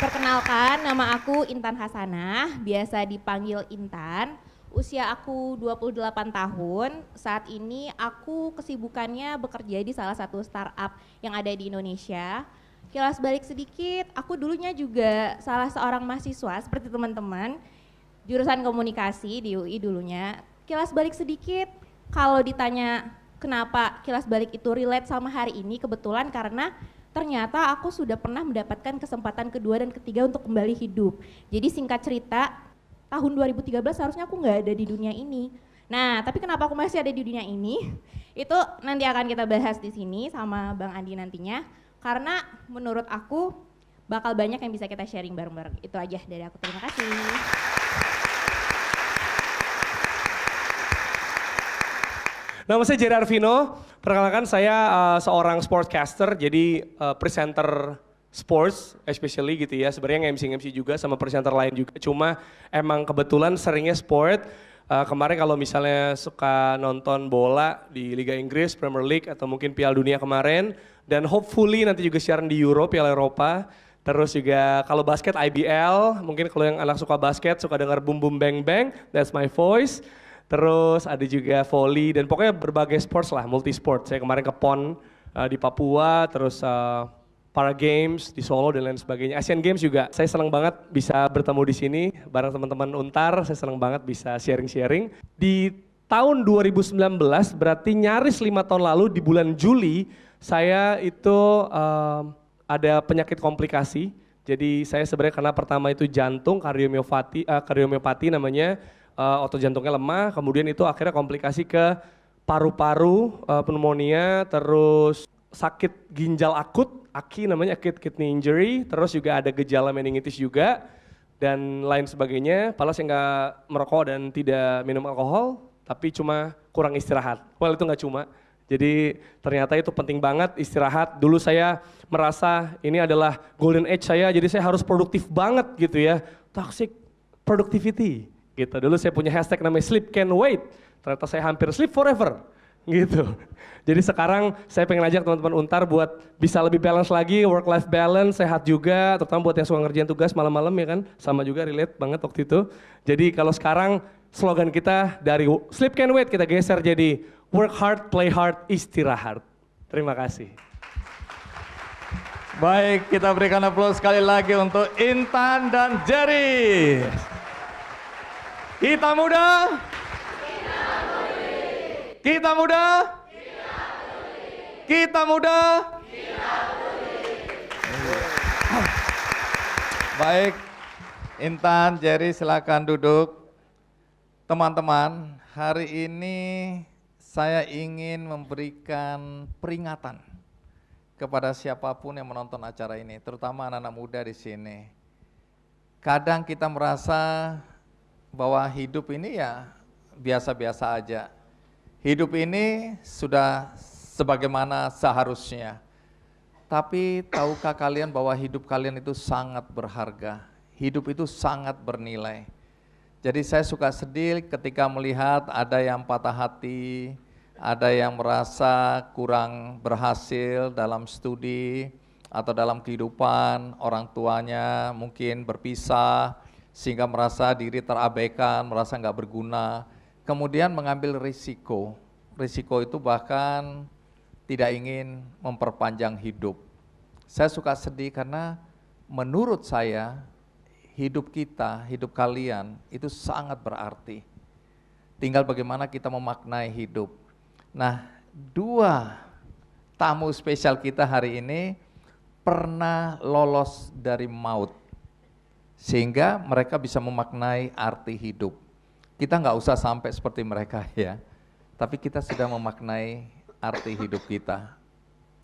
Perkenalkan, nama aku Intan Hasanah, biasa dipanggil Intan. Usia aku 28 tahun, saat ini aku kesibukannya bekerja di salah satu startup yang ada di Indonesia. Kilas balik sedikit, aku dulunya juga salah seorang mahasiswa seperti teman-teman, jurusan komunikasi di UI dulunya. Kilas balik sedikit, kalau ditanya kenapa kilas balik itu relate sama hari ini, kebetulan karena ternyata aku sudah pernah mendapatkan kesempatan kedua dan ketiga untuk kembali hidup. Jadi singkat cerita, tahun 2013 harusnya aku nggak ada di dunia ini. Nah, tapi kenapa aku masih ada di dunia ini? Itu nanti akan kita bahas di sini sama Bang Andi nantinya. Karena menurut aku bakal banyak yang bisa kita sharing bareng-bareng. Itu aja dari aku, terima kasih. Nama saya Jerry Arvino, perkenalkan saya seorang sportcaster, jadi presenter sports especially gitu ya, sebenarnya nge-MC juga sama presenter lain juga, cuma emang kebetulan seringnya sport. Kemarin kalau misalnya suka nonton bola di Liga Inggris, Premier League atau mungkin Piala Dunia kemarin, dan hopefully nanti juga siaran di Euro, Piala Eropa. Terus juga kalau basket IBL, mungkin kalau yang anak suka basket suka dengar boom boom bang bang, that's my voice. Terus ada juga volley dan pokoknya berbagai sports lah, multi sport. Saya kemarin ke PON di Papua, terus para games di Solo dan lain sebagainya. Asian Games juga. Saya senang banget bisa bertemu di sini bareng teman-teman Untar. Saya senang banget bisa sharing-sharing. Di tahun 2019, berarti nyaris 5 tahun lalu di bulan Juli, saya itu ada penyakit komplikasi. Jadi saya sebenarnya karena pertama itu jantung, kardiomiopati namanya. Otot jantungnya lemah, kemudian itu akhirnya komplikasi ke paru-paru, pneumonia, terus sakit ginjal akut, AKI namanya, acute kidney injury, terus juga ada gejala meningitis juga, dan lain sebagainya. Padahal saya nggak merokok dan tidak minum alkohol, tapi cuma kurang istirahat. Well itu nggak cuma, jadi ternyata itu penting banget istirahat. Dulu saya merasa ini adalah golden age saya, jadi saya harus produktif banget gitu ya, toxic productivity. Gitu. Dulu saya punya hashtag namanya sleep can wait, ternyata saya hampir sleep forever gitu. Jadi sekarang saya pengen ajak teman-teman Untar buat bisa lebih balance lagi, work life balance, sehat juga, terutama buat yang suka ngerjain tugas malam-malam ya kan, sama juga relate banget waktu itu. Jadi kalau sekarang slogan kita dari sleep can wait kita geser jadi work hard, play hard, istirahat. Terima kasih. Baik, kita berikan aplaus sekali lagi untuk Intan dan Jerry. Kita muda, kita muda, kita muda. Baik, Intan, Jerry silakan duduk. Teman-teman, hari ini saya ingin memberikan peringatan kepada siapapun yang menonton acara ini, terutama anak-anak muda di sini. Kadang kita merasa bahwa hidup ini ya biasa-biasa aja. Hidup ini sudah sebagaimana seharusnya. Tapi tahukah kalian bahwa hidup kalian itu sangat berharga. Hidup itu sangat bernilai. Jadi saya suka sedih ketika melihat ada yang patah hati, ada yang merasa kurang berhasil dalam studi atau dalam kehidupan, orang tuanya mungkin berpisah, sehingga merasa diri terabaikan, merasa nggak berguna, kemudian mengambil risiko. Risiko itu bahkan tidak ingin memperpanjang hidup. Saya suka sedih karena menurut saya hidup kita, hidup kalian itu sangat berarti. Tinggal bagaimana kita memaknai hidup. Nah, dua tamu spesial kita hari ini pernah lolos dari maut. Sehingga mereka bisa memaknai arti hidup. Kita nggak usah sampai seperti mereka ya, tapi kita sudah memaknai arti hidup kita.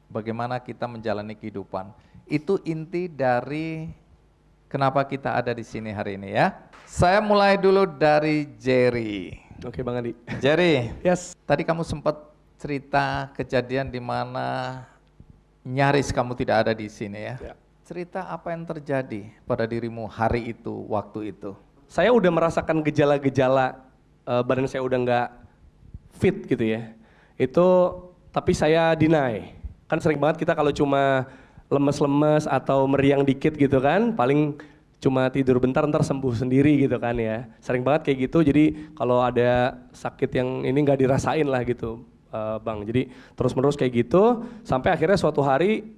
Bagaimana kita menjalani kehidupan. Itu inti dari kenapa kita ada di sini hari ini ya. Saya mulai dulu dari Jerry. Oke Bang Andi. Jerry, Yes. tadi kamu sempat cerita kejadian di mana nyaris kamu tidak ada di sini ya. Cerita apa yang terjadi pada dirimu hari itu, waktu itu? Saya udah merasakan gejala-gejala badan saya udah nggak fit gitu ya. Itu tapi saya deny. Kan sering banget kita kalau cuma lemes-lemes atau meriang dikit gitu kan, paling cuma tidur bentar ntar sembuh sendiri gitu kan ya. Sering banget kayak gitu, jadi kalau ada sakit yang ini nggak dirasain lah gitu Bang. Jadi terus-menerus kayak gitu, sampai akhirnya suatu hari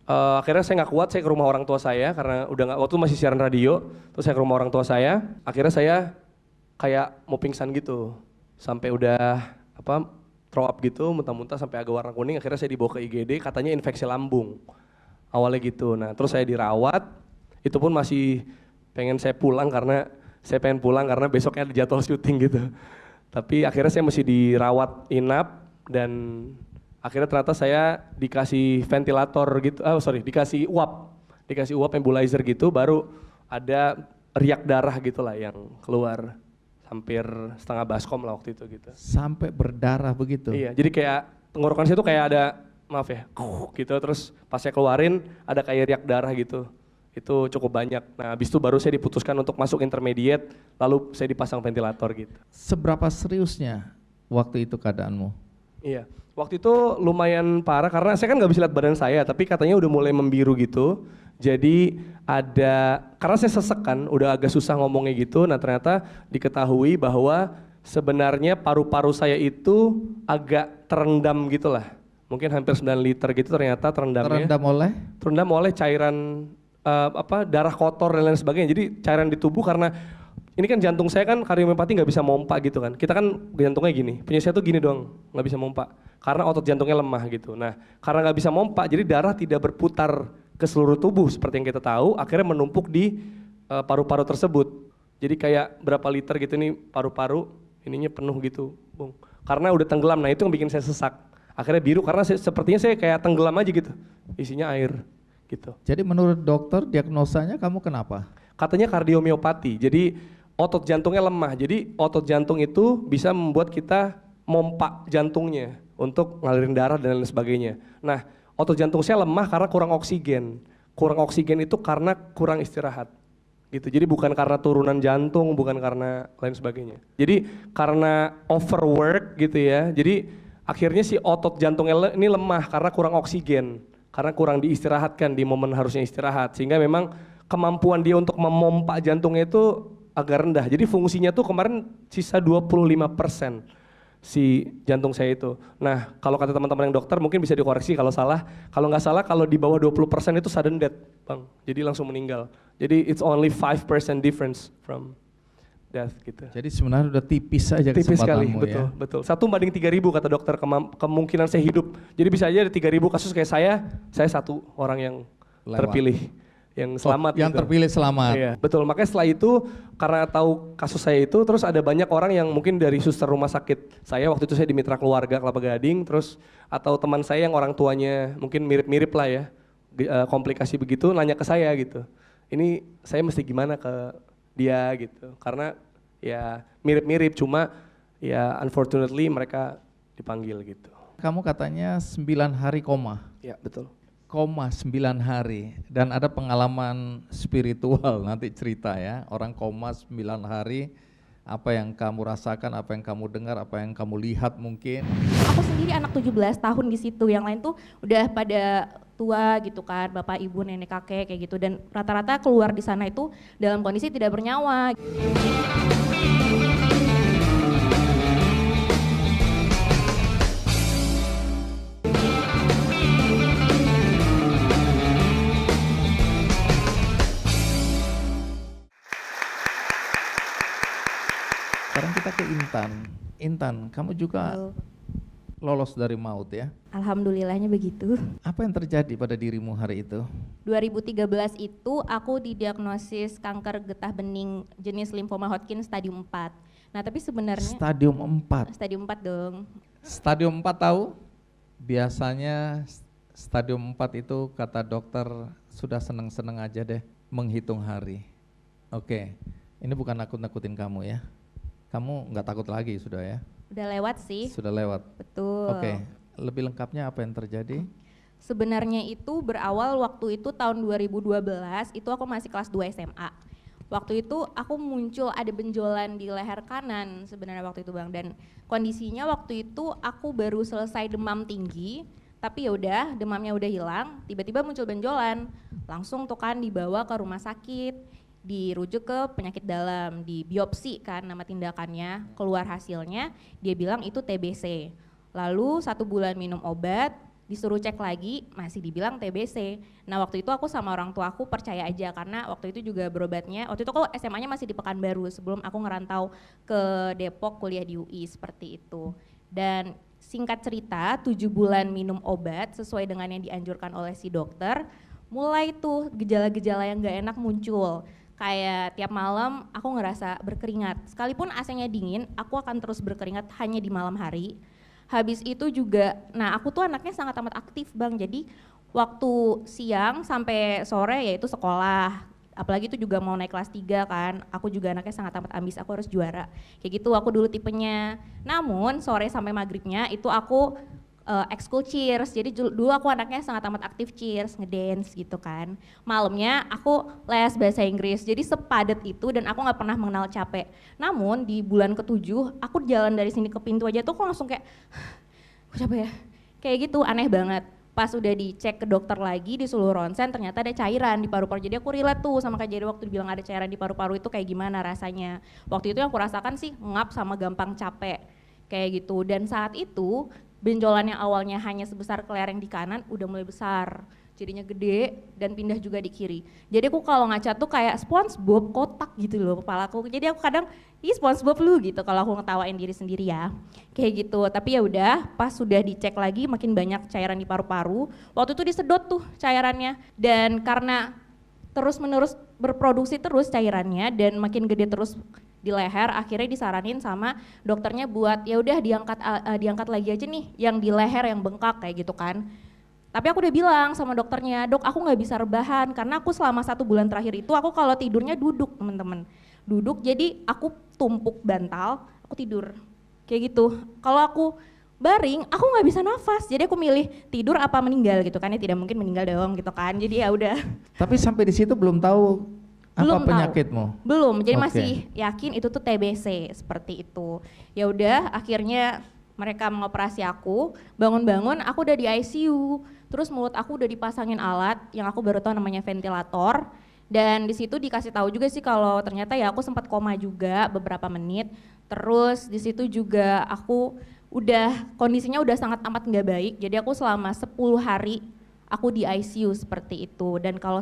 akhirnya saya nggak kuat, saya ke rumah orang tua saya karena udah nggak, waktu masih siaran radio, terus saya ke rumah orang tua saya, akhirnya saya kayak mau pingsan gitu, sampai udah throw up gitu, muntah-muntah sampai agak warna kuning, akhirnya saya dibawa ke IGD, katanya infeksi lambung, awalnya gitu. Nah terus saya dirawat, itu pun masih saya pengen pulang karena besoknya ada jadwal syuting gitu. Tapi akhirnya saya mesti dirawat inap dan akhirnya ternyata saya dikasih ventilator gitu, dikasih uap nebulizer gitu, baru ada riak darah gitu lah yang keluar, hampir setengah baskom lah waktu itu gitu. Sampai berdarah begitu? Iya, jadi kayak tenggorokan saya tuh kayak ada, maaf ya, gitu, terus pas saya keluarin ada kayak riak darah gitu. Itu cukup banyak. Nah habis itu baru saya diputuskan untuk masuk intermediate, lalu saya dipasang ventilator gitu. Seberapa seriusnya waktu itu keadaanmu? Iya, waktu itu lumayan parah karena saya kan nggak bisa lihat badan saya, tapi katanya udah mulai membiru gitu. Jadi karena saya sesek kan, udah agak susah ngomongnya gitu, nah ternyata diketahui bahwa sebenarnya paru-paru saya itu agak terendam gitu lah. Mungkin hampir 9 liter gitu ternyata terendamnya. Terendam oleh cairan darah kotor dan lain sebagainya. Jadi cairan di tubuh, karena ini kan jantung saya kan kardiomiopati nggak bisa mompa gitu kan. Kita kan jantungnya gini, punya saya tuh gini doang, nggak bisa mompa. Karena otot jantungnya lemah gitu. Nah karena nggak bisa mompa, jadi darah tidak berputar ke seluruh tubuh seperti yang kita tahu, akhirnya menumpuk di paru-paru tersebut. Jadi kayak berapa liter gitu nih paru-paru, ininya penuh gitu, Bung. Karena udah tenggelam, nah itu yang bikin saya sesak. Akhirnya biru karena sepertinya saya kayak tenggelam aja gitu, isinya air. Gitu. Jadi menurut dokter diagnosanya kamu kenapa? Katanya kardiomiopati, jadi otot jantungnya lemah. Jadi otot jantung itu bisa membuat kita mompa jantungnya untuk ngalirin darah dan lain sebagainya. Nah otot jantung saya lemah karena kurang oksigen. Kurang oksigen itu karena kurang istirahat. Gitu. Jadi bukan karena turunan jantung, bukan karena lain sebagainya. Jadi karena overwork gitu ya, jadi akhirnya si otot jantungnya ini lemah karena kurang oksigen. Karena kurang diistirahatkan di momen harusnya istirahat, sehingga memang kemampuan dia untuk memompa jantungnya itu agak rendah. Jadi fungsinya tuh kemarin sisa 25% si jantung saya itu. Nah kalau kata teman-teman yang dokter mungkin bisa dikoreksi kalau salah. Kalau nggak salah kalau di bawah 20% itu sudden death, Bang. Jadi langsung meninggal. Jadi it's only 5% difference from death gitu. Jadi sebenarnya udah tipis saja tipis sekali, ya. Betul. 1/3000 kata dokter kemungkinan saya hidup. Jadi bisa aja ada 3000 kasus kayak saya satu orang yang terpilih, yang selamat. Yang gitu. terpilih selamat. Iya, betul. Makanya setelah itu karena tahu kasus saya itu, terus ada banyak orang yang mungkin dari suster rumah sakit saya, waktu itu saya di Mitra Keluarga Kelapa Gading, terus atau teman saya yang orang tuanya mungkin mirip-mirip lah ya, komplikasi begitu, nanya ke saya gitu. Ini saya mesti gimana ke dia gitu, karena ya mirip-mirip, cuma ya unfortunately mereka dipanggil gitu. Kamu katanya 9 hari koma. Ya betul. Koma 9 hari dan ada pengalaman spiritual, nanti cerita ya, orang koma 9 hari, apa yang kamu rasakan, apa yang kamu dengar, apa yang kamu lihat mungkin. Aku sendiri anak 17 tahun di situ, yang lain tuh udah pada tua gitu kan, bapak, ibu, nenek, kakek kayak gitu, dan rata-rata keluar di sana itu dalam kondisi tidak bernyawa. Sekarang kita ke Intan. Intan, kamu juga lolos dari maut ya? Alhamdulillahnya begitu. Apa yang terjadi pada dirimu hari itu? 2013 itu aku didiagnosis kanker getah bening jenis limfoma Hodgkin stadium 4. Nah tapi sebenarnya Stadium 4? Stadium 4 dong. Stadium 4 tahu? Biasanya stadium 4 itu kata dokter sudah seneng-seneng aja deh menghitung hari. Oke, ini bukan nakut-nakutin kamu ya. Kamu nggak takut lagi sudah ya? Udah lewat sih. Sudah lewat. Betul. Oke, lebih lengkapnya apa yang terjadi? Sebenarnya itu berawal waktu itu tahun 2012, itu aku masih kelas 2 SMA. Waktu itu aku muncul ada benjolan di leher kanan sebenarnya waktu itu Bang, dan kondisinya waktu itu aku baru selesai demam tinggi, Tapi ya udah, demamnya udah hilang, tiba-tiba muncul benjolan. Langsung tuh kan dibawa ke rumah sakit, dirujuk ke penyakit dalam, di biopsi kan nama tindakannya, keluar hasilnya, dia bilang itu TBC. Lalu 1 bulan minum obat, disuruh cek lagi, masih dibilang TBC. Nah waktu itu aku sama orang tua aku percaya aja, karena waktu itu juga berobatnya, waktu itu aku SMA-nya masih di Pekanbaru sebelum aku ngerantau ke Depok kuliah di UI, seperti itu. Dan singkat cerita, 7 bulan minum obat sesuai dengan yang dianjurkan oleh si dokter, mulai tuh gejala-gejala yang gak enak muncul. Kayak tiap malam aku ngerasa berkeringat, sekalipun AC-nya dingin, aku akan terus berkeringat hanya di malam hari. Habis itu juga, nah aku tuh anaknya sangat amat aktif Bang, jadi waktu siang sampai sore yaitu sekolah, apalagi itu juga mau naik kelas 3 kan, aku juga anaknya sangat amat ambis, aku harus juara, kayak gitu aku dulu tipenya. Namun sore sampai maghribnya itu aku ekskul cheers, jadi dulu aku anaknya sangat amat aktif cheers, ngedance gitu kan. Malamnya aku les bahasa Inggris, jadi sepadat itu dan aku nggak pernah mengenal capek. Namun di bulan ke-7 aku jalan dari sini ke pintu aja tuh aku langsung kayak, aku capek ya, kayak gitu aneh banget. Pas udah dicek ke dokter lagi, disuruh ronsen, ternyata ada cairan di paru-paru. Jadi aku relate tuh sama Kak Jerry waktu dibilang ada cairan di paru-paru itu kayak gimana rasanya. Waktu itu yang aku rasakan sih ngap sama gampang capek, kayak gitu. Dan saat itu benjolan yang awalnya hanya sebesar kelereng di kanan udah mulai besar, jadinya gede dan pindah juga di kiri. Jadi aku kalau ngaca tuh kayak SpongeBob kotak gitu loh kepalaku. Jadi aku kadang, ih SpongeBob lu gitu kalau aku ngetawain diri sendiri ya. Kayak gitu, tapi ya udah pas sudah dicek lagi makin banyak cairan di paru-paru. Waktu itu disedot tuh cairannya dan karena terus-menerus berproduksi terus cairannya dan makin gede terus di leher, akhirnya disaranin sama dokternya buat ya udah diangkat lagi aja nih yang di leher yang bengkak kayak gitu kan. Tapi aku udah bilang sama dokternya, dok aku nggak bisa rebahan karena aku selama 1 bulan terakhir itu aku kalau tidurnya duduk teman-teman, duduk jadi aku tumpuk bantal, aku tidur kayak gitu. Kalau aku baring, aku nggak bisa nafas, jadi aku milih tidur apa meninggal gitu kan, ya tidak mungkin meninggal dong gitu kan, jadi ya udah. Tapi sampai di situ belum tahu apa penyakitmu? Belum, jadi masih yakin itu tuh TBC seperti itu. Ya udah, akhirnya mereka mengoperasi aku, bangun-bangun aku udah di ICU, terus mulut aku udah dipasangin alat yang aku baru tahu namanya ventilator. Dan di situ dikasih tahu juga sih kalau ternyata ya aku sempat koma juga beberapa menit. Terus di situ juga aku udah kondisinya udah sangat amat nggak baik. Jadi aku selama 10 hari aku di ICU seperti itu. Dan kalau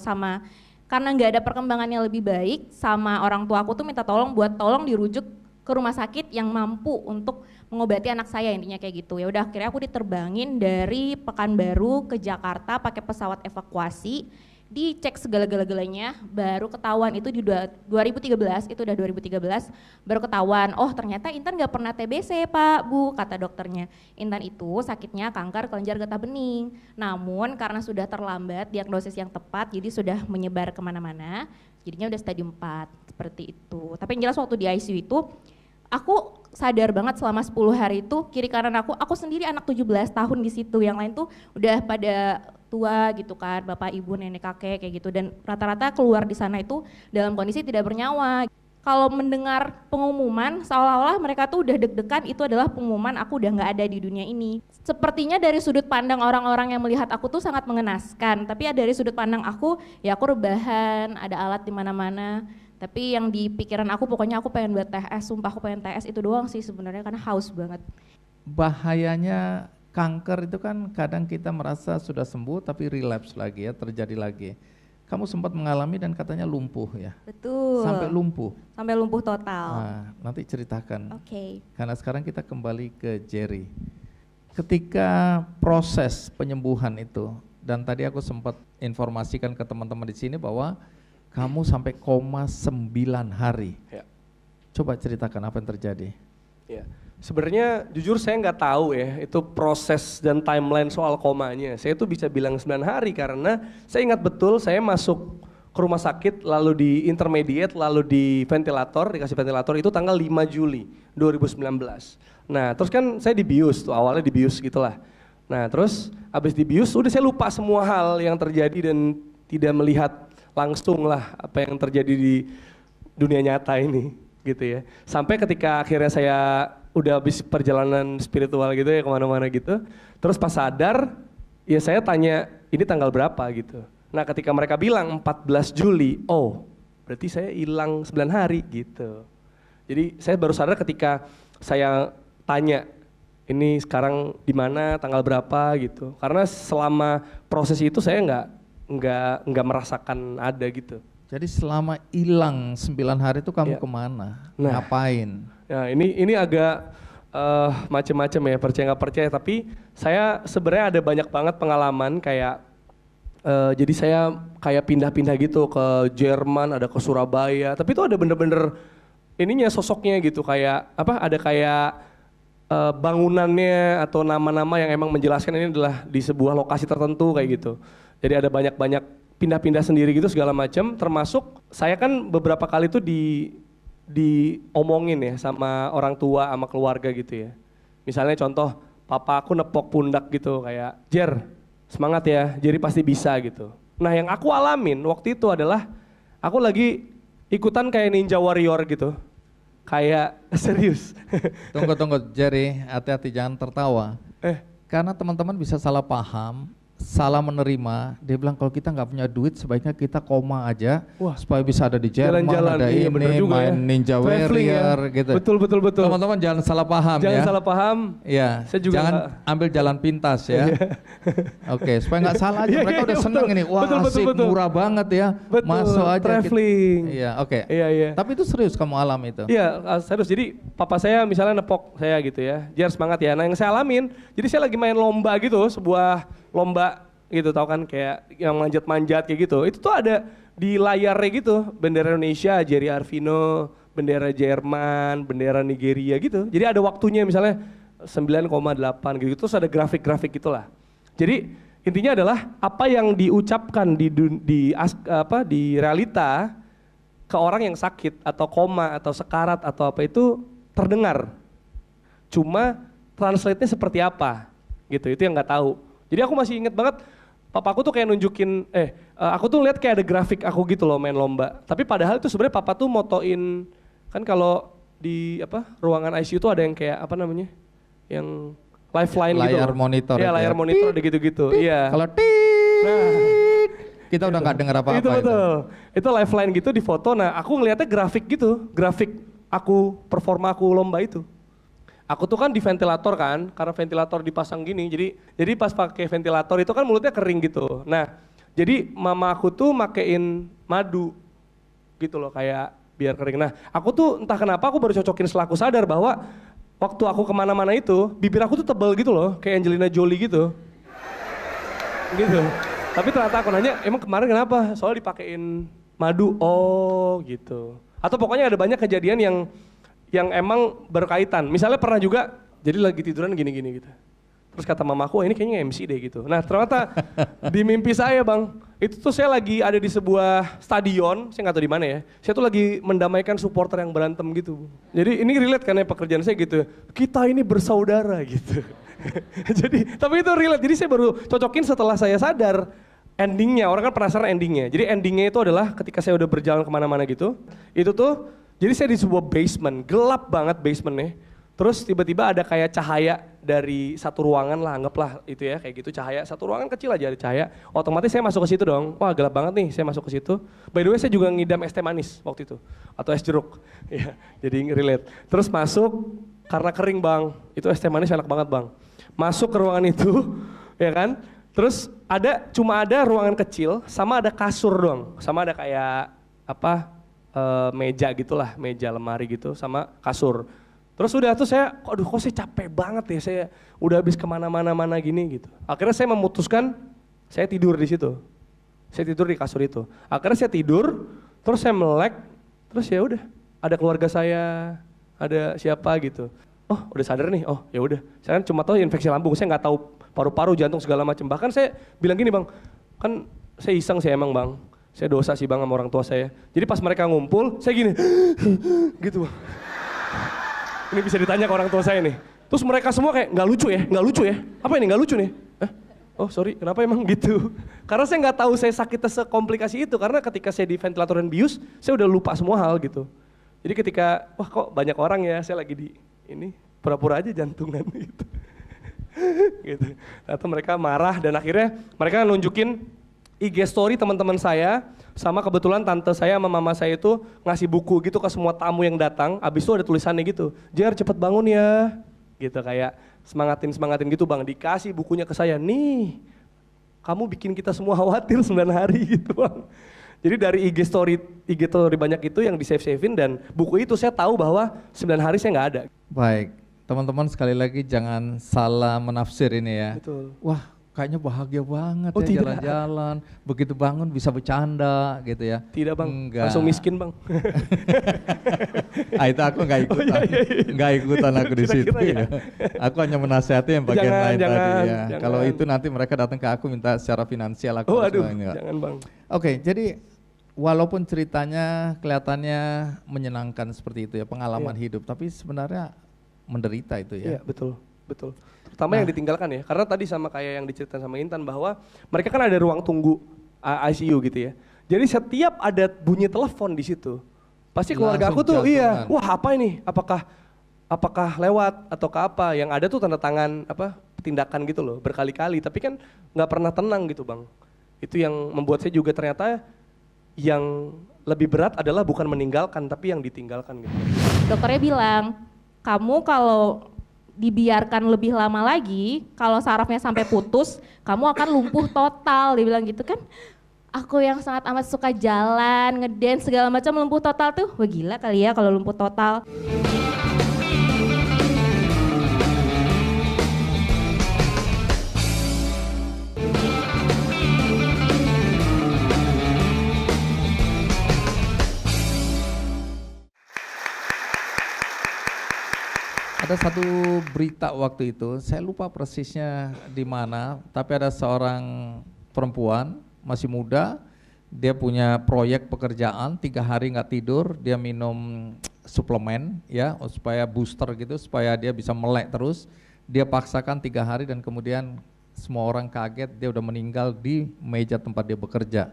karena nggak ada perkembangan yang lebih baik, sama orang tua aku tuh minta tolong dirujuk ke rumah sakit yang mampu untuk mengobati anak saya, intinya kayak gitu. Ya udah akhirnya aku diterbangin dari Pekanbaru ke Jakarta pakai pesawat evakuasi, dicek segala-galanya, baru ketahuan itu di 2013, itu udah 2013, baru ketahuan, oh ternyata Intan gak pernah TBC Pak, Bu, kata dokternya. Intan itu sakitnya kanker kelenjar getah bening, namun karena sudah terlambat diagnosis yang tepat, jadi sudah menyebar kemana-mana, jadinya udah stadium 4, seperti itu. Tapi yang jelas waktu di ICU itu, aku sadar banget selama 10 hari itu, kiri kanan aku sendiri anak 17 tahun di situ, yang lain tuh udah pada tua gitu kan, bapak ibu nenek kakek kayak gitu, dan rata-rata keluar di sana itu dalam kondisi tidak bernyawa. Kalau mendengar pengumuman seolah-olah mereka tuh udah deg-degan, itu adalah pengumuman aku udah nggak ada di dunia ini. Sepertinya dari sudut pandang orang-orang yang melihat aku tuh sangat mengenaskan, tapi ya dari sudut pandang aku ya aku rebahan, ada alat di mana-mana. Tapi yang di pikiran aku pokoknya aku pengen buat TS, sumpah aku pengen TS itu doang sih sebenarnya karena haus banget. Bahayanya kanker itu kan kadang kita merasa sudah sembuh tapi relapse lagi ya, terjadi lagi. Kamu sempat mengalami dan katanya lumpuh ya? Betul. Sampai lumpuh? Sampai lumpuh total. Nah, nanti ceritakan. Oke. Karena sekarang kita kembali ke Jerry. Ketika proses penyembuhan itu, dan tadi aku sempat informasikan ke teman-teman di sini bahwa kamu sampai koma 9 hari. Ya. Coba ceritakan apa yang terjadi. Ya. Sebenarnya jujur saya nggak tahu ya itu proses dan timeline soal komanya. Saya tuh bisa bilang 9 hari karena saya ingat betul saya masuk ke rumah sakit lalu di intermediate lalu di ventilator, dikasih ventilator itu tanggal 5 Juli 2019. Nah terus kan saya dibius tuh, awalnya dibius gitulah. Nah terus abis dibius udah saya lupa semua hal yang terjadi dan tidak melihat langsung lah apa yang terjadi di dunia nyata ini gitu ya. Sampai ketika akhirnya saya udah habis perjalanan spiritual gitu ya kemana-mana gitu. Terus pas sadar ya saya tanya ini tanggal berapa gitu. Nah ketika mereka bilang 14 Juli, oh berarti saya hilang 9 hari gitu. Jadi saya baru sadar ketika saya tanya ini sekarang di mana, tanggal berapa gitu. Karena selama proses itu saya nggak merasakan ada gitu. Jadi selama hilang 9 hari itu kamu Ya. kemana? Nah. Ngapain? Nah ini agak macem-macem ya, percaya nggak percaya. Tapi saya sebenarnya ada banyak banget pengalaman kayak jadi saya kayak pindah-pindah gitu ke Jerman, ada ke Surabaya. Tapi itu ada bener-bener ininya sosoknya gitu kayak apa? Ada kayak bangunannya atau nama-nama yang emang menjelaskan ini adalah di sebuah lokasi tertentu kayak gitu. Jadi ada banyak-banyak pindah-pindah sendiri gitu segala macam. Termasuk saya kan beberapa kali tuh diomongin ya sama orang tua, sama keluarga gitu ya. Misalnya contoh, papa aku nepok pundak gitu kayak, Jer, semangat ya, Jerry pasti bisa gitu. Nah yang aku alamin waktu itu adalah, aku lagi ikutan kayak Ninja Warrior gitu. Kayak serius. Tunggu Jerry, hati-hati jangan tertawa. Karena teman-teman bisa salah paham, salah menerima. Dia bilang kalau kita nggak punya duit sebaiknya kita koma aja. Wah, supaya bisa ada di Jerman, jalan-jalan, ada iya, bener ini, juga main ya. Ninja Traveling Warrior ya. gitu. Betul. Teman-teman jangan salah paham Jangan ya. salah paham. Ya, Saya juga jangan nggak- ambil jalan pintas ya. Oke, supaya nggak salah aja. Iya, Mereka iya, udah iya, seneng betul. ini. Wah, Betul, asik, murah banget ya. Betul, Masuk aja. traveling. Iya, oke. Iya. Tapi itu serius kamu alam itu. Iya, serius. Jadi papa saya misalnya nepok saya gitu ya, Jer semangat ya. Nah yang saya alamin, jadi saya lagi main lomba gitu, sebuah lomba gitu, tau kan kayak yang manjat-manjat kayak gitu. Itu tuh ada di layarnya gitu, bendera Indonesia, Jerry Arvino, bendera Jerman, bendera Nigeria gitu. Jadi ada waktunya misalnya 9,8 gitu, terus ada grafik-grafik gitulah. Jadi intinya adalah apa yang diucapkan di realita ke orang yang sakit atau koma atau sekarat atau apa itu terdengar. Cuma translate-nya seperti apa gitu, itu yang nggak tahu. Jadi aku masih inget banget, papaku tuh kayak nunjukin, aku tuh lihat kayak ada grafik aku gitu loh main lomba. Tapi padahal itu sebenarnya papa tuh motoin, kan kalau di ruangan ICU tuh ada yang kayak apa namanya, yang lifeline gitu. Layar loh. monitor Iya itu layar ya. monitor ada gitu-gitu. Iya. Kalau kita udah nggak dengar apa-apa Itu betul. Itu lifeline gitu di foto. Nah, aku ngelihatnya grafik gitu, grafik aku performa aku lomba itu. Aku tuh kan di ventilator kan, karena ventilator dipasang gini. Jadi pas pakai ventilator itu kan mulutnya kering gitu. Nah, jadi mama aku tuh makein madu gitu loh kayak biar kering. Nah, aku tuh entah kenapa aku baru cocokin setelah aku sadar bahwa waktu aku kemana-mana itu bibir aku tuh tebal gitu loh, kayak Angelina Jolie gitu. Gitu. Tapi ternyata aku nanya, emang kemarin kenapa? Soalnya dipakein madu. Oh gitu. Atau pokoknya ada banyak kejadian yang emang berkaitan. Misalnya pernah juga, jadi lagi tiduran gini-gini gitu. Terus kata mamaku, ini kayaknya MC deh gitu. Nah ternyata di mimpi saya bang, itu tuh saya lagi ada di sebuah stadion, saya nggak tahu di mana ya. Saya tuh lagi mendamaikan supporter yang berantem gitu. Jadi ini relate kan ya pekerjaan saya gitu. Kita ini bersaudara gitu. Jadi, tapi itu relate. Jadi saya baru cocokin setelah saya sadar endingnya. Orang kan penasaran endingnya. Jadi endingnya itu adalah ketika saya udah berjalan kemana-mana gitu. Itu tuh, jadi saya di sebuah basement, gelap banget basementnya. Terus tiba-tiba ada kayak cahaya dari satu ruangan lah, anggaplah itu ya kayak gitu cahaya. Satu ruangan kecil aja ada cahaya. Otomatis saya masuk ke situ dong. Wah gelap banget nih, saya masuk ke situ. By the way saya juga ngidam es teh manis waktu itu. Atau es jeruk. Ya, jadi relate. Terus masuk karena kering bang. Itu es teh manis enak banget bang. Masuk ke ruangan itu, ya kan. Terus cuma ada ruangan kecil sama ada kasur doang. Sama ada kayak meja gitulah, meja lemari gitu sama kasur. Terus udah tuh saya, aduh kok saya capek banget ya, saya udah habis kemana-mana gini gitu. Akhirnya saya memutuskan, saya tidur di situ. Saya tidur di kasur itu. Akhirnya saya tidur, terus saya melek, terus ya udah, ada keluarga saya, ada siapa gitu. Oh udah sadar nih, oh ya udah. Saya kan cuma tahu infeksi lambung, saya nggak tahu paru-paru, jantung segala macam. Bahkan saya bilang gini bang, kan saya iseng sih emang bang, saya dosa sih bang sama orang tua saya. Jadi pas mereka ngumpul, saya gini, gitu bang. Ini bisa ditanya ke orang tua saya nih. Terus mereka semua kayak, nggak lucu ya? Apa ini nggak lucu nih? Oh sorry, kenapa emang gitu? Karena saya nggak tahu saya sakitnya sekomplikasi itu. Karena ketika saya di ventilator dan bius, saya udah lupa semua hal gitu. Jadi ketika, wah kok banyak orang ya, saya lagi di ini, pura-pura aja jantungan gitu. gitu. Atau mereka marah dan akhirnya mereka nunjukin IG story teman-teman saya, sama kebetulan tante saya sama mama saya itu ngasih buku gitu ke semua tamu yang datang. Abis itu ada tulisannya gitu, Jer cepet bangun ya, gitu kayak semangatin gitu bang. Dikasih bukunya ke saya, nih kamu bikin kita semua khawatir 9 hari gitu bang. Jadi dari IG story banyak itu yang di save-savein dan buku itu saya tahu bahwa 9 hari saya nggak ada. Baik, teman-teman sekali lagi jangan salah menafsir ini ya. Betul. Wah, kayaknya bahagia banget Oh, ya tidak. jalan-jalan, begitu bangun bisa bercanda gitu ya. Tidak bang, Enggak. langsung miskin bang. Itu aku nggak ikutan, nggak ikutan aku di situ. Kira-kira ya. Aku hanya menasehati yang bagian lain tadi ya. jangan. Kalau itu nanti mereka datang ke aku minta secara finansial aku. Oh harus aduh, enggak. jangan bang. Oke, jadi walaupun ceritanya kelihatannya menyenangkan seperti itu ya, pengalaman hidup, tapi sebenarnya menderita itu ya. Iya betul. Terutama yang ditinggalkan ya, karena tadi sama kayak yang diceritain sama Intan bahwa mereka kan ada ruang tunggu ICU gitu ya. Jadi setiap ada bunyi telepon di situ, pasti keluarga aku tuh Langsung wah apa ini? Apakah lewat atau ke apa? Yang ada tuh tanda tangan tindakan gitu loh berkali-kali, tapi kan nggak pernah tenang gitu bang. Itu yang membuat saya juga ternyata yang lebih berat adalah bukan meninggalkan tapi yang ditinggalkan gitu. Dokternya bilang, kamu kalau dibiarkan lebih lama lagi, kalau sarafnya sampai putus, kamu akan lumpuh total. Dia bilang gitu kan. Aku yang sangat amat suka jalan, ngedance segala macam lumpuh total tuh. Wah gila kali ya kalau lumpuh total. Ada satu berita waktu itu, saya lupa persisnya di mana, tapi ada seorang perempuan masih muda, dia punya proyek pekerjaan, 3 hari nggak tidur, dia minum suplemen ya supaya booster gitu, supaya dia bisa melek terus. Dia paksakan 3 hari dan kemudian semua orang kaget, dia udah meninggal di meja tempat dia bekerja.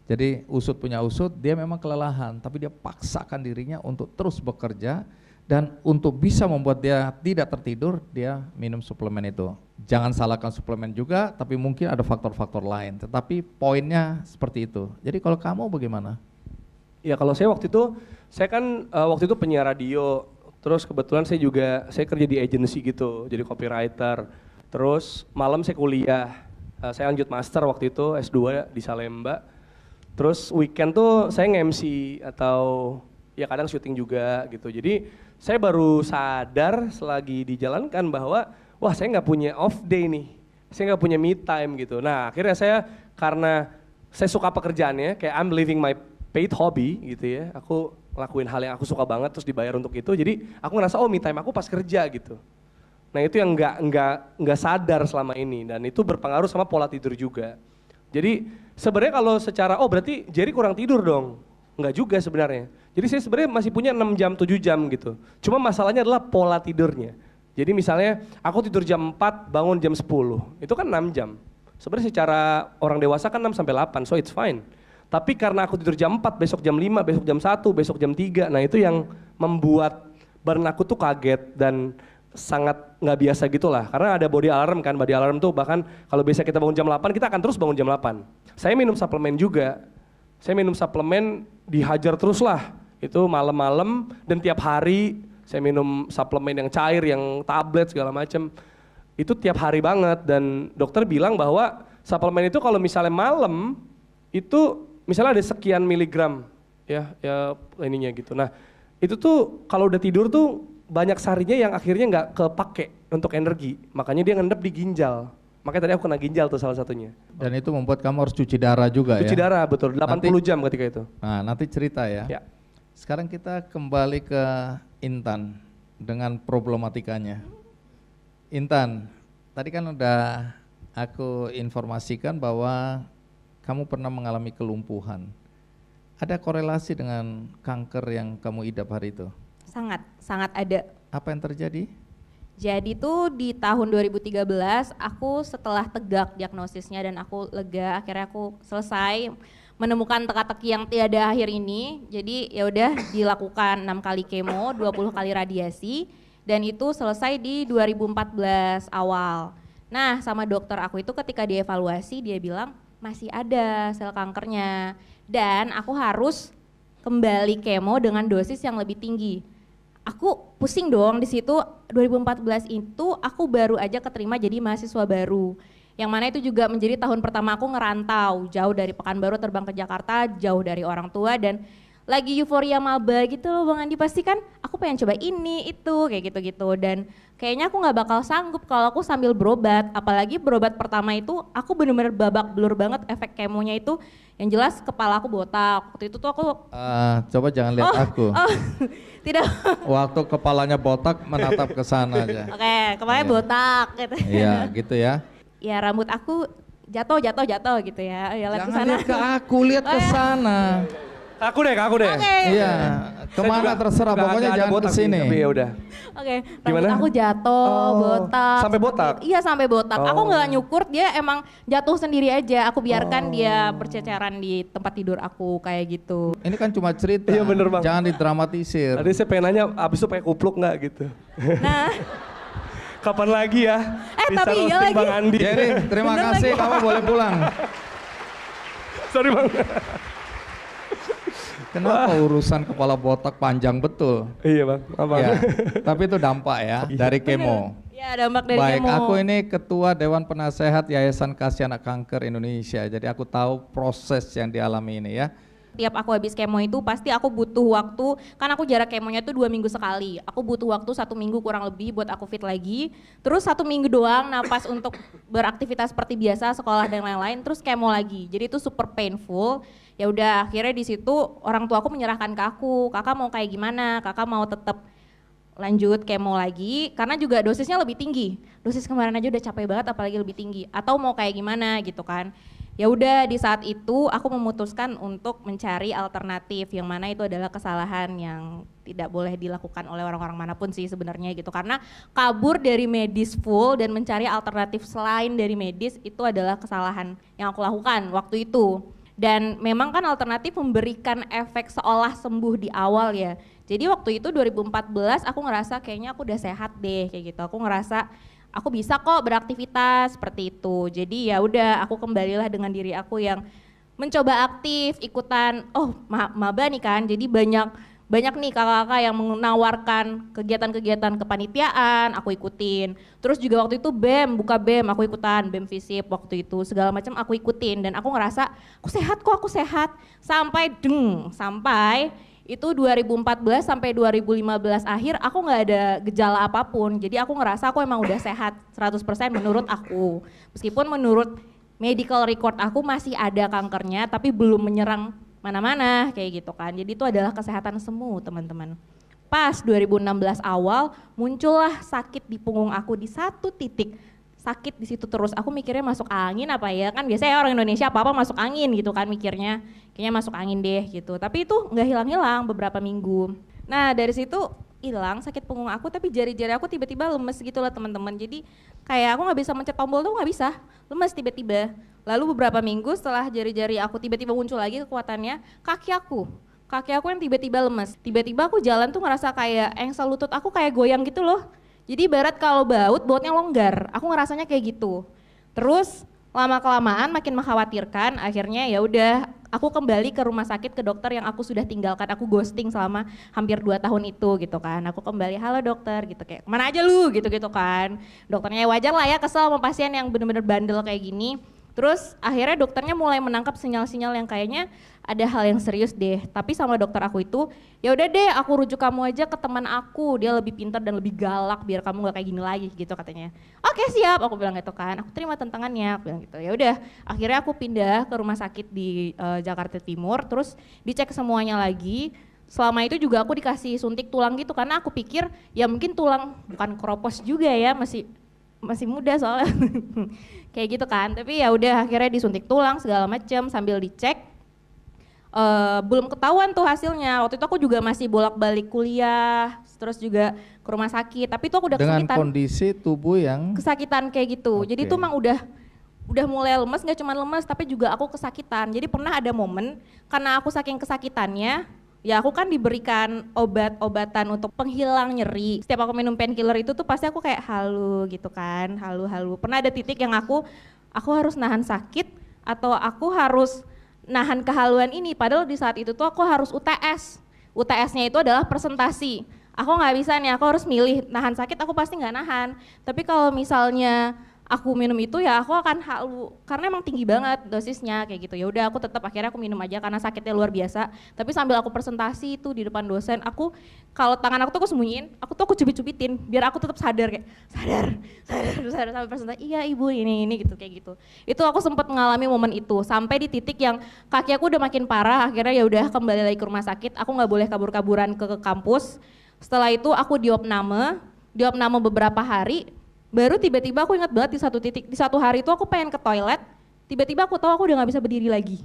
Jadi usut punya usut, dia memang kelelahan, tapi dia paksakan dirinya untuk terus bekerja. Dan untuk bisa membuat dia tidak tertidur, dia minum suplemen itu. Jangan salahkan suplemen juga, tapi mungkin ada faktor-faktor lain. Tetapi poinnya seperti itu. Jadi kalau kamu bagaimana? Ya kalau saya waktu itu kan waktu itu penyiar radio, terus kebetulan saya kerja di agency gitu, jadi copywriter. Terus malam saya kuliah, saya lanjut master waktu itu S2 di Salemba. Terus weekend tuh saya nge-MC atau ya kadang syuting juga gitu. Jadi saya baru sadar selagi dijalankan bahwa wah saya nggak punya off day nih, saya nggak punya me time gitu. Nah akhirnya karena saya suka pekerjaannya, kayak I'm living my paid hobby gitu ya, aku ngelakuin hal yang aku suka banget terus dibayar untuk itu, jadi aku ngerasa oh me time aku pas kerja gitu. Nah itu yang nggak sadar selama ini dan itu berpengaruh sama pola tidur juga. Jadi sebenarnya kalau secara berarti Jerry kurang tidur dong. Enggak juga sebenarnya. Jadi saya sebenarnya masih punya 6 jam, 7 jam gitu. Cuma masalahnya adalah pola tidurnya. Jadi misalnya aku tidur jam 4, bangun jam 10. Itu kan 6 jam. Sebenarnya secara orang dewasa kan 6 sampai 8, so it's fine. Tapi karena aku tidur jam 4, besok jam 5, besok jam 1, besok jam 3. Nah itu yang membuat badan aku tuh kaget dan sangat nggak biasa gitulah. Karena ada body alarm kan, body alarm tuh bahkan kalau biasa kita bangun jam 8, kita akan terus bangun jam 8. Saya minum suplemen juga. Saya minum suplemen dihajar terus lah, itu malam-malam dan tiap hari saya minum suplemen yang cair, yang tablet segala macam. Itu tiap hari banget dan dokter bilang bahwa suplemen itu kalau misalnya malam itu misalnya ada sekian miligram ya ininya gitu. Nah itu tuh kalau udah tidur tuh banyak sarinya yang akhirnya nggak kepake untuk energi, makanya dia ngendap di ginjal. Makanya tadi aku kena ginjal tuh salah satunya. Dan itu membuat kamu harus cuci darah juga cuci darah betul, 80 jam ketika itu. Nah nanti cerita ya. Sekarang kita kembali ke Intan dengan problematikanya. Intan, tadi kan udah aku informasikan bahwa kamu pernah mengalami kelumpuhan. Ada korelasi dengan kanker yang kamu idap hari itu? Sangat ada. Apa yang terjadi? Jadi tuh di tahun 2013 aku setelah tegak diagnosisnya dan aku lega, akhirnya aku selesai menemukan teka-teki yang tiada akhir ini. Jadi ya udah dilakukan 6 kali kemo, 20 kali radiasi dan itu selesai di 2014 awal. Nah sama dokter aku itu ketika dievaluasi dia bilang masih ada sel kankernya dan aku harus kembali kemo dengan dosis yang lebih tinggi. Aku pusing dong di situ. 2014 itu aku baru aja keterima jadi mahasiswa baru. Yang mana itu juga menjadi tahun pertama aku ngerantau, jauh dari Pekanbaru terbang ke Jakarta, jauh dari orang tua dan lagi euforia maba gitu loh Bang Andi, pasti kan aku pengen coba ini, itu, kayak gitu-gitu. Dan kayaknya aku gak bakal sanggup kalau aku sambil berobat, apalagi berobat pertama itu aku bener-bener babak belur banget efek kemonya itu. Yang jelas kepala aku botak, waktu itu tuh aku... Coba jangan lihat aku. Tidak. Waktu kepalanya botak menatap ke sana aja. Oke, kepalanya botak gitu. Iya gitu ya. Ya rambut aku jatuh gitu ya. Ya lihat ke Jangan sana. lihat ke aku, lihat ke sana. Aku deh. Oke. Iya, kemana terserah, pokoknya jangan ke sini. Tapi ya udah. Oke, rambut Gimana? aku jatuh, botak. Sampai botak? Iya sampai botak. Aku Oh. nggak nyukur, dia emang jatuh sendiri aja. Aku biarkan dia berceceran di tempat tidur aku kayak gitu. Ini kan cuma cerita. Iya, bener, Bang. Jangan didramatisir. Tadi saya pengen nanya, abis itu pakai kupluk nggak gitu? Nah, Kapan lagi ya? Bisa tapi iya roasting lagi. Bang Andi. Jerry, terima Bener kasih, lagi. kamu boleh pulang. Sorry Bang. Kenapa urusan kepala botak panjang betul? Iya Bang, apa? Ya, tapi itu dampak ya dari kemo. ya dampak dari Baik, kemo. aku ini ketua Dewan Penasehat Yayasan Kasih Anak Kanker Indonesia. Jadi aku tahu proses yang dialami ini ya. Tiap aku habis kemo itu pasti aku butuh waktu, kan aku jarak kemonya tuh 2 minggu sekali. Aku butuh waktu 1 minggu kurang lebih buat aku fit lagi. Terus 1 minggu doang napas untuk beraktivitas seperti biasa, sekolah dan lain-lain. Terus kemo lagi. Jadi itu super painful. Ya udah akhirnya di situ orang tua aku menyerahkan ke aku. Kakak mau kayak gimana? Kakak mau tetap lanjut kemo lagi karena juga dosisnya lebih tinggi. Dosis kemarin aja udah capek banget apalagi lebih tinggi. Atau mau kayak gimana gitu kan. Ya udah di saat itu aku memutuskan untuk mencari alternatif yang mana itu adalah kesalahan yang tidak boleh dilakukan oleh orang-orang manapun sih sebenarnya gitu, karena kabur dari medis full dan mencari alternatif selain dari medis itu adalah kesalahan yang aku lakukan waktu itu. Dan memang kan alternatif memberikan efek seolah sembuh di awal ya. Jadi waktu itu 2014 aku ngerasa kayaknya aku udah sehat deh kayak gitu. Aku ngerasa aku bisa kok beraktivitas seperti itu. Jadi ya udah aku kembalilah dengan diri aku yang mencoba aktif, ikutan maba nih kan. Jadi banyak nih kakak-kakak yang menawarkan kegiatan-kegiatan kepanitiaan, aku ikutin. Terus juga waktu itu BEM, buka BEM, aku ikutan, BEM FISIP waktu itu, segala macam aku ikutin dan aku ngerasa aku sehat. Sampai itu 2014 sampai 2015 akhir aku nggak ada gejala apapun. Jadi aku ngerasa aku emang udah sehat 100% menurut aku. Meskipun menurut medical record aku masih ada kankernya tapi belum menyerang mana-mana kayak gitu kan. Jadi itu adalah kesehatan semu teman-teman. Pas 2016 awal muncullah sakit di punggung aku di satu titik. Sakit di situ terus, aku mikirnya masuk angin apa ya, kan biasanya orang Indonesia apa-apa masuk angin gitu kan mikirnya, kayaknya masuk angin deh gitu, tapi itu nggak hilang-hilang beberapa minggu. Nah dari situ hilang sakit punggung aku, tapi jari-jari aku tiba-tiba lemes gitu lah teman-teman, jadi kayak aku nggak bisa mencet tombol tuh nggak bisa, lemes tiba-tiba. Lalu beberapa minggu setelah jari-jari aku tiba-tiba muncul lagi kekuatannya, kaki aku yang tiba-tiba lemes, tiba-tiba aku jalan tuh ngerasa kayak engsel lutut aku kayak goyang gitu loh. Jadi ibarat kalau bautnya longgar, aku ngerasanya kayak gitu. Terus lama-kelamaan makin mengkhawatirkan, akhirnya ya udah aku kembali ke rumah sakit ke dokter yang aku sudah tinggalkan, aku ghosting selama hampir 2 tahun itu gitu kan. Aku kembali, halo dokter gitu, kayak mana aja lu gitu-gitu kan. Dokternya wajar lah ya kesel sama pasien yang bener-bener bandel kayak gini. Terus akhirnya dokternya mulai menangkap sinyal-sinyal yang kayaknya ada hal yang serius deh. Tapi sama dokter aku itu, ya udah deh aku rujuk kamu aja ke teman aku, dia lebih pintar dan lebih galak biar kamu gak kayak gini lagi gitu katanya. Oke siap, aku bilang gitu kan. Aku terima tantangannya, aku bilang gitu. Ya udah, akhirnya aku pindah ke rumah sakit di Jakarta Timur, terus dicek semuanya lagi. Selama itu juga aku dikasih suntik tulang gitu karena aku pikir ya mungkin tulang bukan keropos juga ya, masih muda soalnya kayak gitu kan. Tapi ya udah akhirnya disuntik tulang segala macam sambil dicek. Belum ketahuan tuh hasilnya. Waktu itu aku juga masih bolak-balik kuliah, terus juga ke rumah sakit. Tapi itu aku udah dengan kesakitan. kondisi tubuh yang Kesakitan kayak gitu. Oke. Jadi itu emang udah mulai lemes, nggak cuma lemes tapi juga aku kesakitan. Jadi pernah ada momen karena aku saking kesakitannya, Ya aku kan diberikan obat-obatan untuk penghilang nyeri. Setiap aku minum painkiller itu tuh pasti aku kayak halu gitu kan, halu-halu. Pernah ada titik yang aku harus nahan sakit atau aku harus nahan kehaluan ini. Padahal di saat itu tuh aku harus UTS. UTS-nya itu adalah presentasi. Aku nggak bisa nih, aku harus milih nahan sakit, aku pasti nggak nahan. Tapi kalau misalnya aku minum itu ya aku akan halu karena emang tinggi banget dosisnya kayak gitu. Ya udah aku tetap akhirnya aku minum aja karena sakitnya luar biasa. Tapi sambil aku presentasi itu di depan dosen, aku kalau tangan aku tuh aku sembunyiin, aku cubit-cubitin biar aku tetap sadar kayak sadar sampai presentasi. Iya ibu ini gitu kayak gitu. Itu aku sempat mengalami momen itu sampai di titik yang kaki aku udah makin parah. Akhirnya ya udah kembali lagi ke rumah sakit. Aku nggak boleh kabur-kaburan ke kampus. Setelah itu aku diopname beberapa hari. Baru tiba-tiba aku ingat banget di satu titik, di satu hari itu aku pengen ke toilet, tiba-tiba aku tahu aku udah gak bisa berdiri lagi.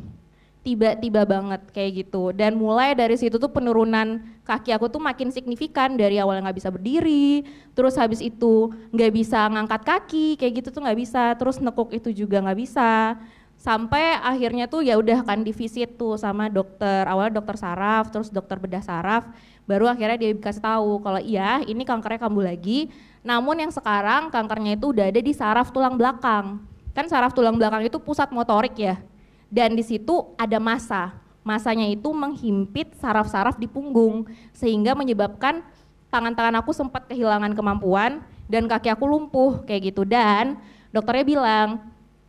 Tiba-tiba banget kayak gitu. Dan mulai dari situ tuh penurunan kaki aku tuh makin signifikan, dari awalnya gak bisa berdiri, terus habis itu gak bisa ngangkat kaki, kayak gitu tuh gak bisa, terus nekuk itu juga gak bisa. Sampai akhirnya tuh ya udah kan divisit tuh sama dokter, awalnya dokter saraf, terus dokter bedah saraf, baru akhirnya dia kasih tahu kalau iya ini kankernya kambuh lagi. Namun yang sekarang kankernya itu udah ada di saraf tulang belakang. Kan saraf tulang belakang itu pusat motorik ya. Dan di situ ada massa. Massanya itu menghimpit saraf-saraf di punggung sehingga menyebabkan tangan-tangan aku sempat kehilangan kemampuan dan kaki aku lumpuh kayak gitu. Dan dokternya bilang,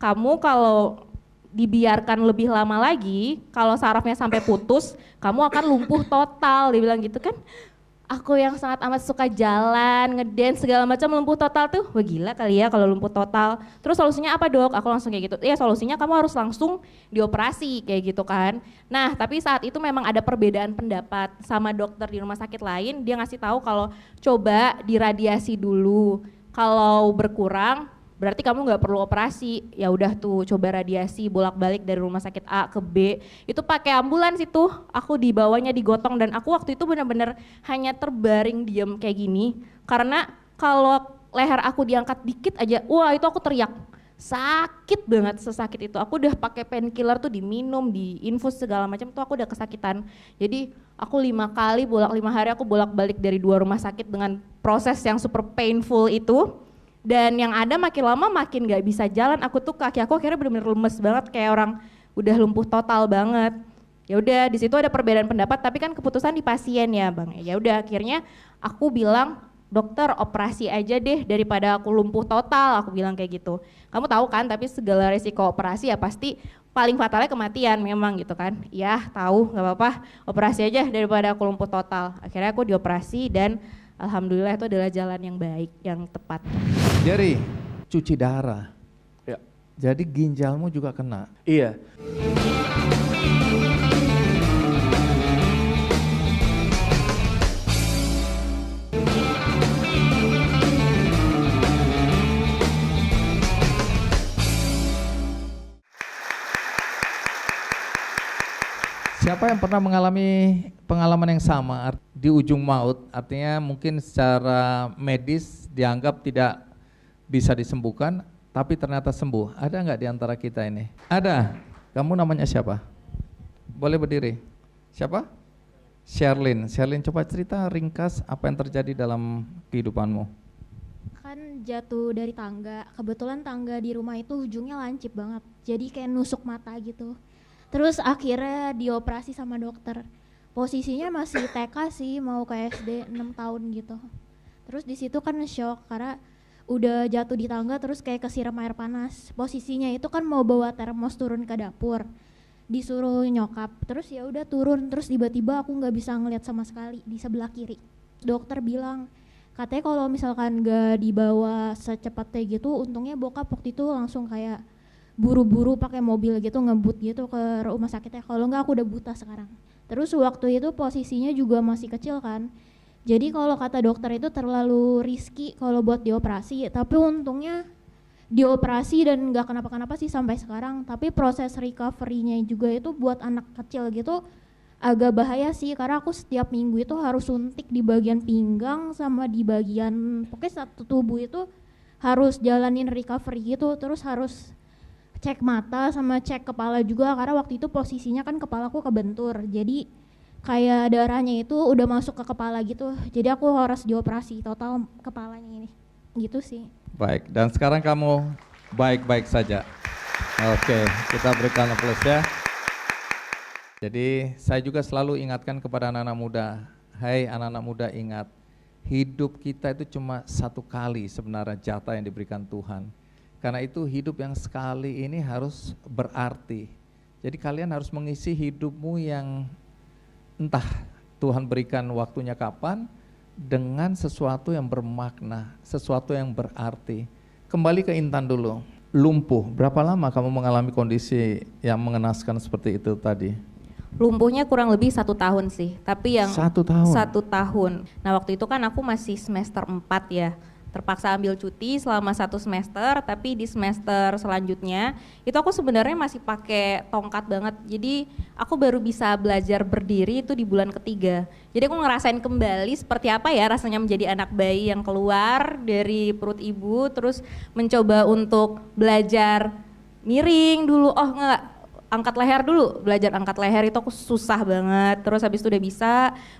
kamu kalau dibiarkan lebih lama lagi, kalau sarafnya sampai putus, kamu akan lumpuh total, dia bilang gitu kan. Aku yang sangat amat suka jalan, ngedance segala macam, lumpuh total tuh, wah gila kali ya kalau lumpuh total. Terus solusinya apa dok? Aku langsung kayak gitu, ya solusinya kamu harus langsung dioperasi kayak gitu kan. Nah tapi saat itu memang ada perbedaan pendapat sama dokter di rumah sakit lain, dia ngasih tahu kalau coba diradiasi dulu, kalau berkurang berarti kamu nggak perlu operasi. Ya udah tuh coba radiasi bolak-balik dari rumah sakit A ke B, itu pakai ambulans itu, aku dibawanya digotong dan aku waktu itu benar-benar hanya terbaring diem kayak gini karena kalau leher aku diangkat dikit aja, wah itu aku teriak, sakit banget, sesakit itu. Aku udah pakai painkiller tuh diminum, diinfus segala macam tuh aku udah kesakitan. Jadi aku 5 hari aku bolak-balik dari 2 rumah sakit dengan proses yang super painful itu. Dan yang ada makin lama makin gak bisa jalan, aku tuh kaki aku akhirnya benar-benar lemes banget kayak orang udah lumpuh total banget. Ya udah di situ ada perbedaan pendapat tapi kan keputusan di pasien ya bang. Ya udah akhirnya aku bilang, dokter operasi aja deh daripada aku lumpuh total, aku bilang kayak gitu. Kamu tahu kan tapi segala resiko operasi ya pasti paling fatalnya kematian memang gitu kan. Ya tahu nggak apa-apa, operasi aja daripada aku lumpuh total. Akhirnya aku dioperasi dan alhamdulillah itu adalah jalan yang baik, yang tepat. Jerry, cuci darah. Ya. Jadi ginjalmu juga kena. Iya. Siapa yang pernah mengalami pengalaman yang sama di ujung maut, artinya mungkin secara medis dianggap tidak bisa disembuhkan, tapi ternyata sembuh. Ada nggak di antara kita ini? Ada. Kamu namanya siapa? Boleh berdiri. Siapa? Sherlyn. Sherlyn, coba cerita ringkas apa yang terjadi dalam kehidupanmu. Kan jatuh dari tangga, kebetulan tangga di rumah itu ujungnya lancip banget, jadi kayak nusuk mata gitu. Terus akhirnya dioperasi sama dokter. Posisinya masih TK sih, mau ke SD 6 tahun gitu. Terus di situ kan shock karena udah jatuh di tangga terus kayak kesiram air panas. Posisinya itu kan mau bawa termos turun ke dapur. Disuruh nyokap. Terus ya udah turun, terus tiba-tiba aku nggak bisa ngeliat sama sekali di sebelah kiri. Dokter bilang, katanya kalau misalkan nggak dibawa secepatnya gitu, untungnya bokap waktu itu langsung kayak buru-buru pakai mobil gitu ngebut gitu ke rumah sakitnya, kalau enggak aku udah buta sekarang. Terus waktu itu posisinya juga masih kecil kan, jadi kalau kata dokter itu terlalu risky kalau buat dioperasi, tapi untungnya dioperasi dan nggak kenapa-kenapa sih sampai sekarang. Tapi proses recovery-nya juga itu buat anak kecil gitu agak bahaya sih, karena aku setiap minggu itu harus suntik di bagian pinggang sama di bagian pokoknya satu tubuh itu harus jalanin recovery gitu, terus harus cek mata sama cek kepala juga karena waktu itu posisinya kan kepalaku kebentur, jadi kayak darahnya itu udah masuk ke kepala gitu. Jadi aku harus dioperasi total kepalanya ini. Gitu sih. Baik, dan sekarang kamu baik-baik saja. Oke, kita berikan aplaus ya. Jadi saya juga selalu ingatkan kepada anak-anak muda, hai anak-anak muda, ingat, hidup kita itu cuma satu kali sebenarnya jatah yang diberikan Tuhan. Karena itu hidup yang sekali ini harus berarti. Jadi kalian harus mengisi hidupmu yang entah Tuhan berikan waktunya kapan, dengan sesuatu yang bermakna, sesuatu yang berarti. Kembali ke Intan dulu, lumpuh, berapa lama kamu mengalami kondisi yang mengenaskan seperti itu tadi? Lumpuhnya kurang lebih 1 tahun sih, tapi yang 1 tahun? 1 tahun. Nah waktu itu kan aku masih semester 4 ya, terpaksa ambil cuti selama 1 semester, tapi di semester selanjutnya itu aku sebenarnya masih pakai tongkat banget. Jadi aku baru bisa belajar berdiri itu di bulan ketiga. Jadi aku ngerasain kembali seperti apa ya rasanya menjadi anak bayi yang keluar dari perut ibu, terus mencoba untuk belajar miring dulu. Oh enggak, angkat leher dulu, belajar angkat leher itu aku susah banget. Terus habis itu udah bisa,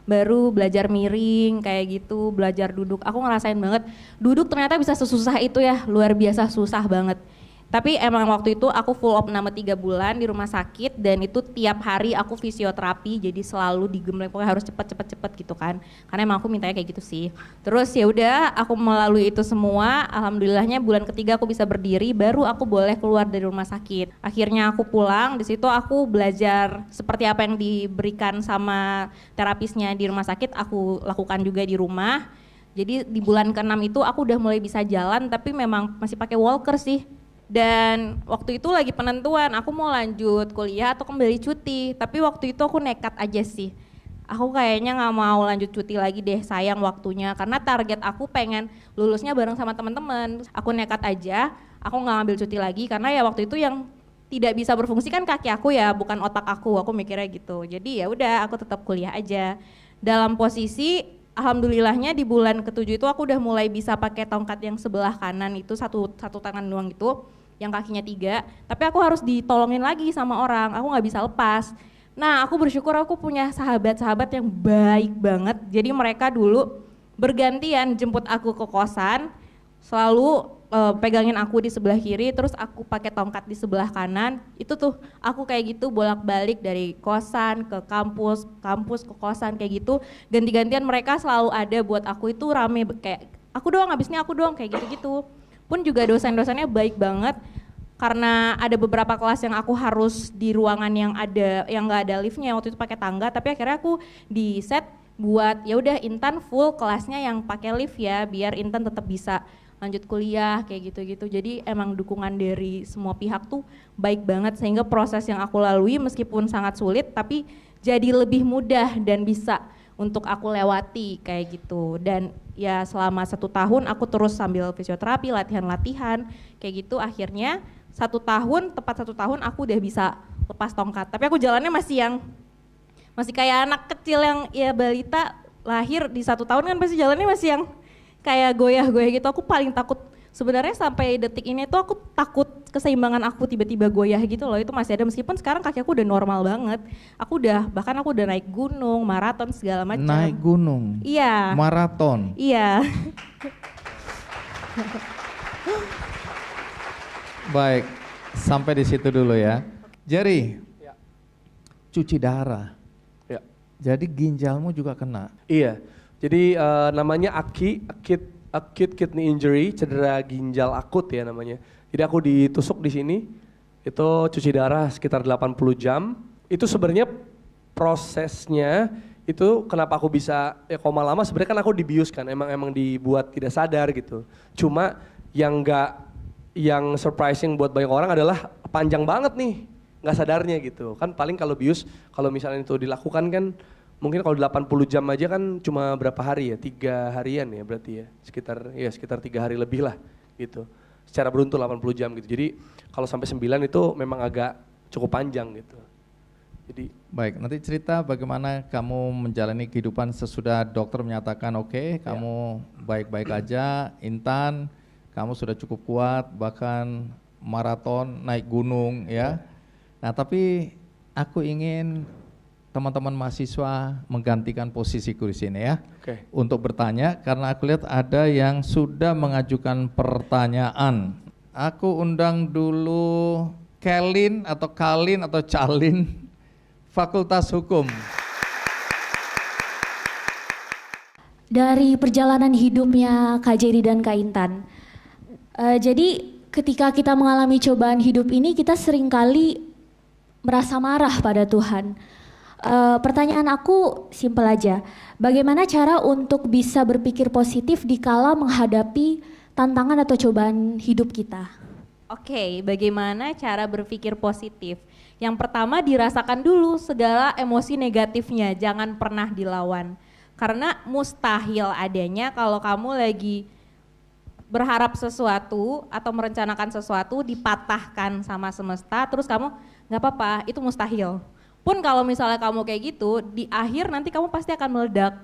baru belajar miring kayak gitu, belajar duduk. Aku ngerasain banget, duduk ternyata bisa sesusah itu ya, luar biasa susah banget. Tapi emang waktu itu aku full op 3 bulan di rumah sakit, dan itu tiap hari aku fisioterapi, jadi selalu digembleng, pokoknya harus cepet gitu kan. Karena emang aku mintanya kayak gitu sih. Terus ya udah aku melalui itu semua, alhamdulillahnya bulan ketiga aku bisa berdiri, baru aku boleh keluar dari rumah sakit. Akhirnya aku pulang, di situ aku belajar seperti apa yang diberikan sama terapisnya di rumah sakit, aku lakukan juga di rumah. Jadi di bulan ke-6 itu aku udah mulai bisa jalan, tapi memang masih pakai walker sih. Dan waktu itu lagi penentuan, aku mau lanjut kuliah atau kembali cuti. Tapi waktu itu aku nekat aja sih. Aku kayaknya gak mau lanjut cuti lagi deh, sayang waktunya. Karena target aku pengen lulusnya bareng sama teman-teman. Aku nekat aja, aku gak ngambil cuti lagi. Karena ya waktu itu yang tidak bisa berfungsi kan kaki aku ya, bukan otak aku mikirnya gitu. Jadi ya udah, aku tetap kuliah aja. Dalam posisi alhamdulillahnya di bulan ke-7 itu aku udah mulai bisa pakai tongkat yang sebelah kanan itu satu tangan doang itu, yang kakinya 3, tapi aku harus ditolongin lagi sama orang, aku nggak bisa lepas. Nah aku bersyukur aku punya sahabat-sahabat yang baik banget, jadi mereka dulu bergantian jemput aku ke kosan, selalu pegangin aku di sebelah kiri, terus aku pakai tongkat di sebelah kanan. Itu tuh aku kayak gitu bolak-balik dari kosan ke kampus, kampus ke kosan kayak gitu. Ganti-gantian mereka selalu ada buat aku, itu rame kayak aku doang, habisnya aku doang kayak gitu-gitu. Pun juga dosen-dosennya baik banget, karena ada beberapa kelas yang aku harus di ruangan yang nggak ada liftnya, waktu itu pakai tangga, tapi akhirnya aku di set buat ya udah Intan full kelasnya yang pakai lift ya, biar Intan tetap bisa lanjut kuliah kayak gitu-gitu. Jadi emang dukungan dari semua pihak tuh baik banget, sehingga proses yang aku lalui meskipun sangat sulit tapi jadi lebih mudah dan bisa untuk aku lewati kayak gitu. Dan ya selama 1 tahun aku terus sambil fisioterapi, latihan-latihan kayak gitu, akhirnya 1 tahun, tepat 1 tahun aku udah bisa lepas tongkat. Tapi aku jalannya masih kayak anak kecil yang ya balita lahir di 1 tahun kan pasti jalannya masih yang kayak goyah-goyah gitu. Aku paling takut sebenarnya sampai detik ini tuh, aku takut keseimbangan aku tiba-tiba goyah gitu loh. Itu masih ada, meskipun sekarang kaki aku udah normal banget. Bahkan aku udah naik gunung, maraton segala macam. Naik gunung? Iya. Maraton? Iya. Baik, sampai di situ dulu ya. Jerry, ya. Cuci darah. Ya. Jadi ginjalmu juga kena? Iya, jadi namanya acute kidney injury, cedera ginjal akut ya namanya. Jadi aku ditusuk di sini, itu cuci darah sekitar 80 jam. Itu sebenarnya prosesnya itu kenapa aku bisa koma lama, sebenarnya kan aku dibius kan, emang dibuat tidak sadar gitu. Cuma yang surprising buat banyak orang adalah panjang banget nih, nggak sadarnya gitu. Kan paling kalau bius, kalau misalnya itu dilakukan kan mungkin kalau 80 jam aja kan cuma berapa hari ya, 3 harian ya berarti ya, sekitar 3 hari lebih lah gitu. Secara beruntun 80 jam gitu. Jadi kalau sampai 9 itu memang agak cukup panjang gitu. Jadi baik, nanti cerita bagaimana kamu menjalani kehidupan sesudah dokter menyatakan oke, kamu baik-baik aja, Intan, kamu sudah cukup kuat, bahkan maraton, naik gunung ya. Nah tapi aku ingin teman-teman mahasiswa menggantikan posisiku di sini ya. Oke. Untuk bertanya, karena aku lihat ada yang sudah mengajukan pertanyaan. Aku undang dulu Kalin atau Calin, Fakultas Hukum. Dari perjalanan hidupnya Kak Jerry dan Kak Intan. Jadi ketika kita mengalami cobaan hidup ini, kita seringkali merasa marah pada Tuhan. Pertanyaan aku simpel aja. Bagaimana cara untuk bisa berpikir positif dikala menghadapi tantangan atau cobaan hidup kita? Oke, bagaimana cara berpikir positif? Yang pertama dirasakan dulu segala emosi negatifnya, jangan pernah dilawan. Karena mustahil adanya kalau kamu lagi berharap sesuatu atau merencanakan sesuatu dipatahkan sama semesta, terus kamu nggak apa-apa, itu mustahil. Pun kalau misalnya kamu kayak gitu, di akhir nanti kamu pasti akan meledak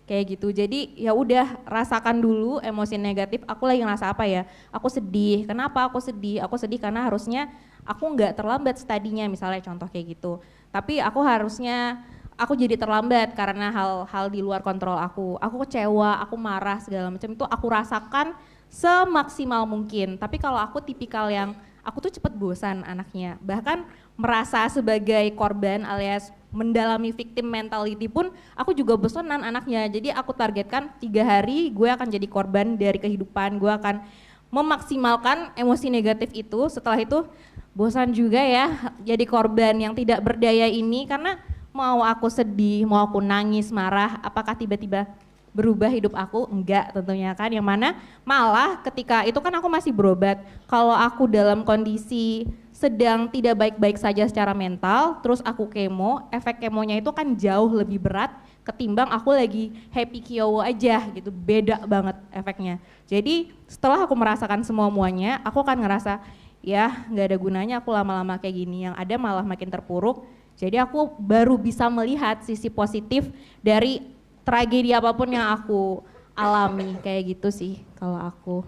kayak gitu. Jadi ya udah, rasakan dulu emosi negatif. Aku lagi ngerasa apa ya? Aku sedih. Kenapa aku sedih? Aku sedih karena harusnya aku nggak terlambat studinya, misalnya contoh kayak gitu. Tapi aku jadi terlambat karena hal-hal di luar kontrol aku. Aku kecewa, aku marah segala macam itu aku rasakan semaksimal mungkin. Tapi kalau aku tipikal yang aku tuh cepet bosan anaknya. Bahkan merasa sebagai korban alias mendalami victim mentality pun aku juga bosanan anaknya. Jadi aku targetkan 3 hari gue akan jadi korban dari kehidupan. Gue akan memaksimalkan emosi negatif itu. Setelah itu bosan juga ya jadi korban yang tidak berdaya ini, karena mau aku sedih, mau aku nangis, marah, apakah tiba-tiba berubah hidup aku? Enggak tentunya kan, yang mana malah ketika itu kan aku masih berobat. Kalau aku dalam kondisi sedang tidak baik-baik saja secara mental, terus aku kemo, efek kemonya itu kan jauh lebih berat ketimbang aku lagi happy kiowo aja gitu, beda banget efeknya. Jadi setelah aku merasakan semua-muanya, aku akan ngerasa ya nggak ada gunanya aku lama-lama kayak gini, yang ada malah makin terpuruk. Jadi aku baru bisa melihat sisi positif dari tragedi apapun yang aku alami, kayak gitu sih kalau aku.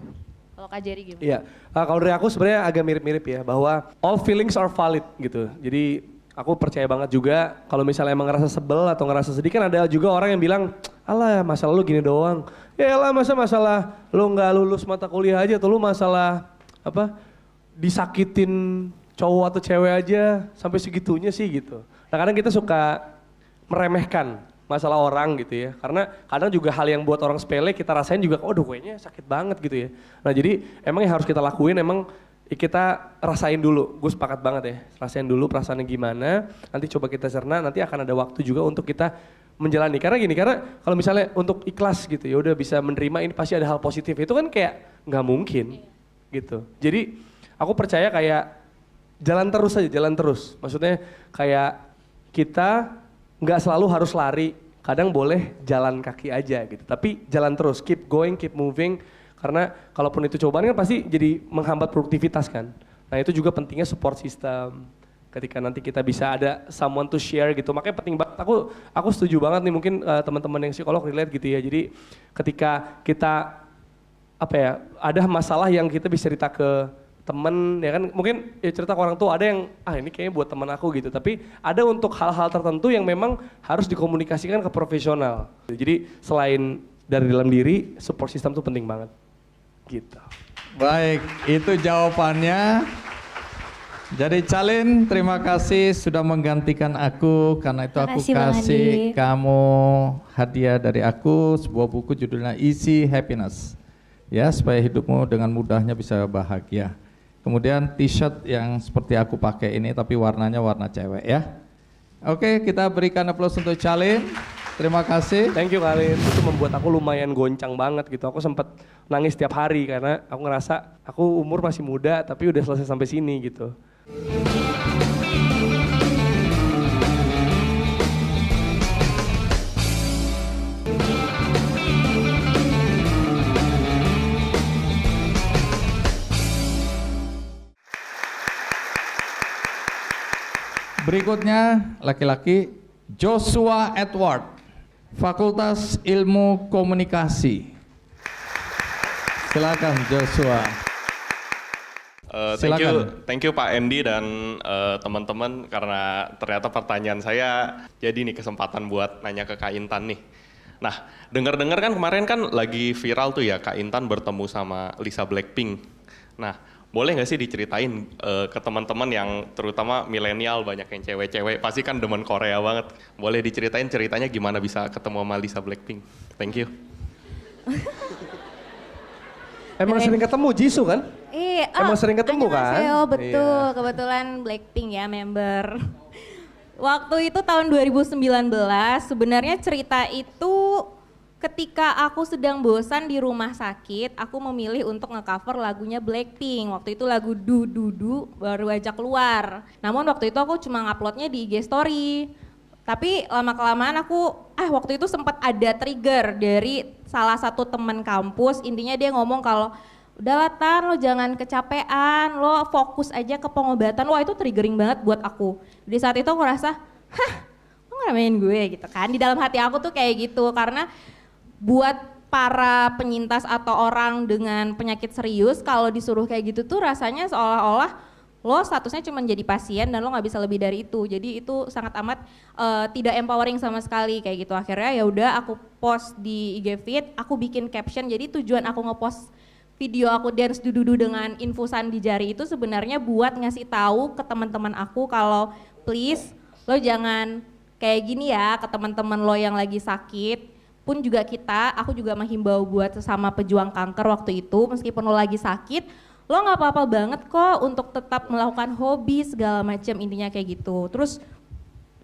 Kalau Kak Jerry gimana? Iya, kalau dari aku sebenarnya agak mirip-mirip ya, bahwa all feelings are valid gitu. Jadi aku percaya banget juga kalau misalnya emang ngerasa sebel atau ngerasa sedih, kan ada juga orang yang bilang, alah masalah lu gini doang. Ya lah masalah lu nggak lulus mata kuliah aja, atau lu masalah apa disakitin cowok atau cewek aja sampai segitunya sih gitu. Nah kadang kita suka meremehkan masalah orang gitu ya. Karena kadang juga hal yang buat orang sepele kita rasain juga, oh kayaknya sakit banget gitu ya. Nah jadi emang yang harus kita lakuin emang kita rasain dulu. Gue sepakat banget ya, rasain dulu perasaannya gimana. Nanti coba kita cerna, nanti akan ada waktu juga untuk kita menjalani. Karena gini, karena kalau misalnya untuk ikhlas gitu ya udah bisa menerima ini pasti ada hal positif. Itu kan kayak nggak mungkin gitu. Jadi aku percaya kayak jalan terus aja, jalan terus. Maksudnya kayak kita nggak selalu harus lari, kadang boleh jalan kaki aja gitu. Tapi jalan terus, keep going, keep moving. Karena kalaupun itu cobaan kan pasti jadi menghambat produktivitas kan. Nah itu juga pentingnya support system. Ketika nanti kita bisa ada someone to share gitu. Makanya penting banget, aku setuju banget nih, mungkin teman-teman yang psikolog relate gitu ya. Jadi ketika kita ada masalah yang kita bisa cerita ke temen ya kan, mungkin ya cerita ke orang tua, ada yang ini kayaknya buat teman aku gitu, tapi ada untuk hal-hal tertentu yang memang harus dikomunikasikan ke profesional. Jadi selain dari dalam diri, support system tuh penting banget gitu. Baik, itu jawabannya. Jadi Calin, terima kasih sudah menggantikan aku, karena itu aku kasih kamu hadiah dari aku, sebuah buku judulnya Easy Happiness. Ya, supaya hidupmu dengan mudahnya bisa bahagia. Kemudian t-shirt yang seperti aku pakai ini tapi warnanya warna cewek ya. Oke, kita berikan aplaus untuk Calin. Terima kasih. Thank you Calin. Itu membuat aku lumayan goncang banget gitu. Aku sempat nangis tiap hari karena aku ngerasa aku umur masih muda tapi udah selesai sampai sini gitu. Berikutnya laki-laki Joshua Edward, Fakultas Ilmu Komunikasi. Silakan Joshua. Thank you Pak Andy dan teman-teman karena ternyata pertanyaan saya jadi nih kesempatan buat nanya ke Kak Intan nih. Nah, dengar-dengar kan kemarin kan lagi viral tuh ya Kak Intan bertemu sama Lisa Blackpink. Nah, boleh nggak sih diceritain ke teman-teman yang terutama milenial banyak yang cewek-cewek pasti kan demen Korea banget. Boleh diceritain ceritanya gimana bisa ketemu sama Lisa Blackpink? Thank you. Emang sering ketemu Jisoo kan? Iya, Emang sering ketemu kan? annyeonghaseyo, betul, Iya. kebetulan Blackpink ya member. Waktu itu tahun 2019, sebenarnya cerita itu ketika aku sedang bosan di rumah sakit, aku memilih untuk nge-cover lagunya Blackpink. Waktu itu lagu Du Du Du baru aja keluar. Namun waktu itu aku cuma nguploadnya di IG story. Tapi lama-kelamaan waktu itu sempat ada trigger dari salah satu teman kampus, intinya dia ngomong kalau udahlah Tan, lo jangan kecapean, lo fokus aja ke pengobatan. Wah itu triggering banget buat aku. Di saat itu aku ngerasa, lo ngeramein gue gitu kan. Di dalam hati aku tuh kayak gitu, karena buat para penyintas atau orang dengan penyakit serius, kalau disuruh kayak gitu tuh rasanya seolah-olah lo statusnya cuma jadi pasien dan lo nggak bisa lebih dari itu. Jadi itu sangat amat tidak empowering sama sekali kayak gitu. Akhirnya ya udah aku post di IG feed, aku bikin caption. Jadi tujuan aku ngepost video aku dance dududu dengan infusan di jari itu sebenarnya buat ngasih tahu ke teman-teman aku kalau please lo jangan kayak gini ya ke teman-teman lo yang lagi sakit. Pun juga aku juga menghimbau buat sesama pejuang kanker waktu itu, meskipun lo lagi sakit, lo nggak apa-apa banget kok untuk tetap melakukan hobi segala macam, intinya kayak gitu. Terus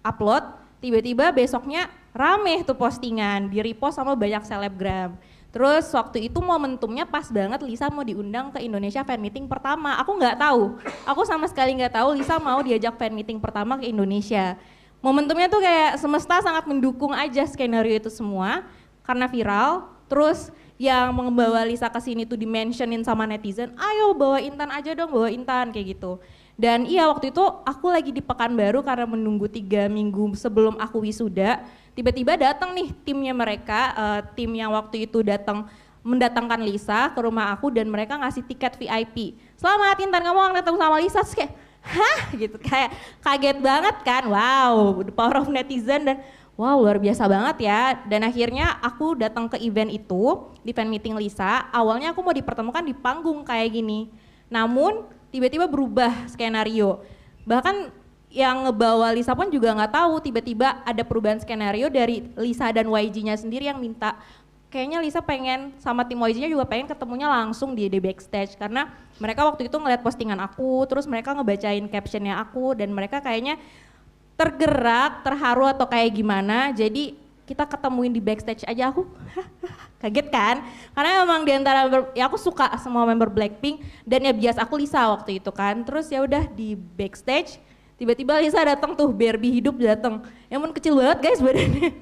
upload, tiba-tiba besoknya rame tuh postingan, di repost sama banyak selebgram. Terus waktu itu momentumnya pas banget Lisa mau diundang ke Indonesia fan meeting pertama. Aku nggak tahu, aku sama sekali nggak tahu Lisa mau diajak fan meeting pertama ke Indonesia. Momentumnya tuh kayak semesta sangat mendukung aja skenario itu semua karena viral. Terus yang membawa Lisa ke sini tuh dimentionin sama netizen, ayo bawa Intan aja dong, bawa Intan kayak gitu. Dan iya waktu itu aku lagi di Pekanbaru karena menunggu 3 minggu sebelum aku wisuda. Tiba-tiba datang nih timnya mereka, tim yang waktu itu mendatangkan Lisa ke rumah aku dan mereka ngasih tiket VIP. Selamat Intan, kamu akan datang sama Lisa. Terus kayak, hah gitu, kayak kaget banget kan, wow the power of netizen dan wow luar biasa banget ya. Dan akhirnya aku datang ke event itu, di fan meeting Lisa. Awalnya aku mau dipertemukan di panggung kayak gini. Namun tiba-tiba berubah skenario. Bahkan yang ngebawa Lisa pun juga nggak tahu, tiba-tiba ada perubahan skenario dari Lisa dan YG-nya sendiri yang minta. Kayaknya Lisa pengen sama tim YG-nya juga pengen ketemunya langsung di backstage. Karena mereka waktu itu ngeliat postingan aku, terus mereka ngebacain captionnya aku dan mereka kayaknya tergerak, terharu atau kayak gimana, jadi kita ketemuin di backstage aja. Aku kaget kan, karena emang diantara ya aku suka semua member Blackpink dan ya bias aku Lisa waktu itu kan. Terus ya udah di backstage tiba-tiba Lisa datang tuh, Barbie hidup datang. Emang kecil banget guys badannya,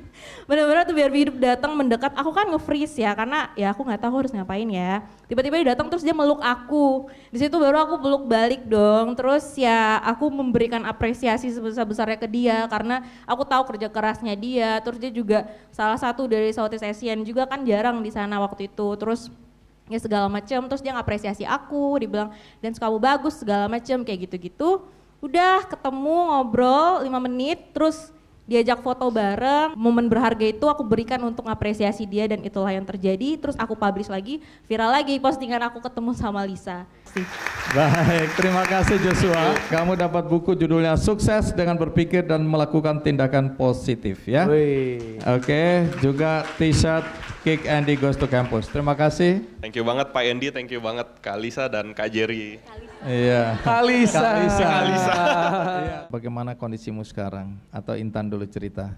bener-bener tuh Barbie hidup datang mendekat. Aku kan nge-freeze ya karena ya aku nggak tahu harus ngapain ya. Tiba-tiba dia datang terus dia meluk aku. Di situ baru aku peluk balik dong. Terus ya aku memberikan apresiasi sebesar-besarnya ke dia karena aku tahu kerja kerasnya dia. Terus dia juga salah satu dari Southeast Asian juga kan jarang di sana waktu itu. Terus ya segala macam. Terus dia ngapresiasi aku, dibilang dan kamu bagus segala macam kayak gitu-gitu. Udah ketemu ngobrol 5 menit terus diajak foto bareng. Momen berharga itu aku berikan untuk apresiasi dia dan itulah yang terjadi. Terus aku publish lagi, viral lagi postingan aku ketemu sama Lisa. Baik, terima kasih Joshua. Kamu dapat buku judulnya Sukses dengan Berpikir dan Melakukan Tindakan Positif ya. Wih. Oke, juga t-shirt Kick Andy Goes to Campus. Terima kasih. Thank you banget Pak Andy, thank you banget Kak Lisa dan Kak Jerry. Iya. Kalisa. Iya. Bagaimana kondisimu sekarang? Atau Intan dulu cerita.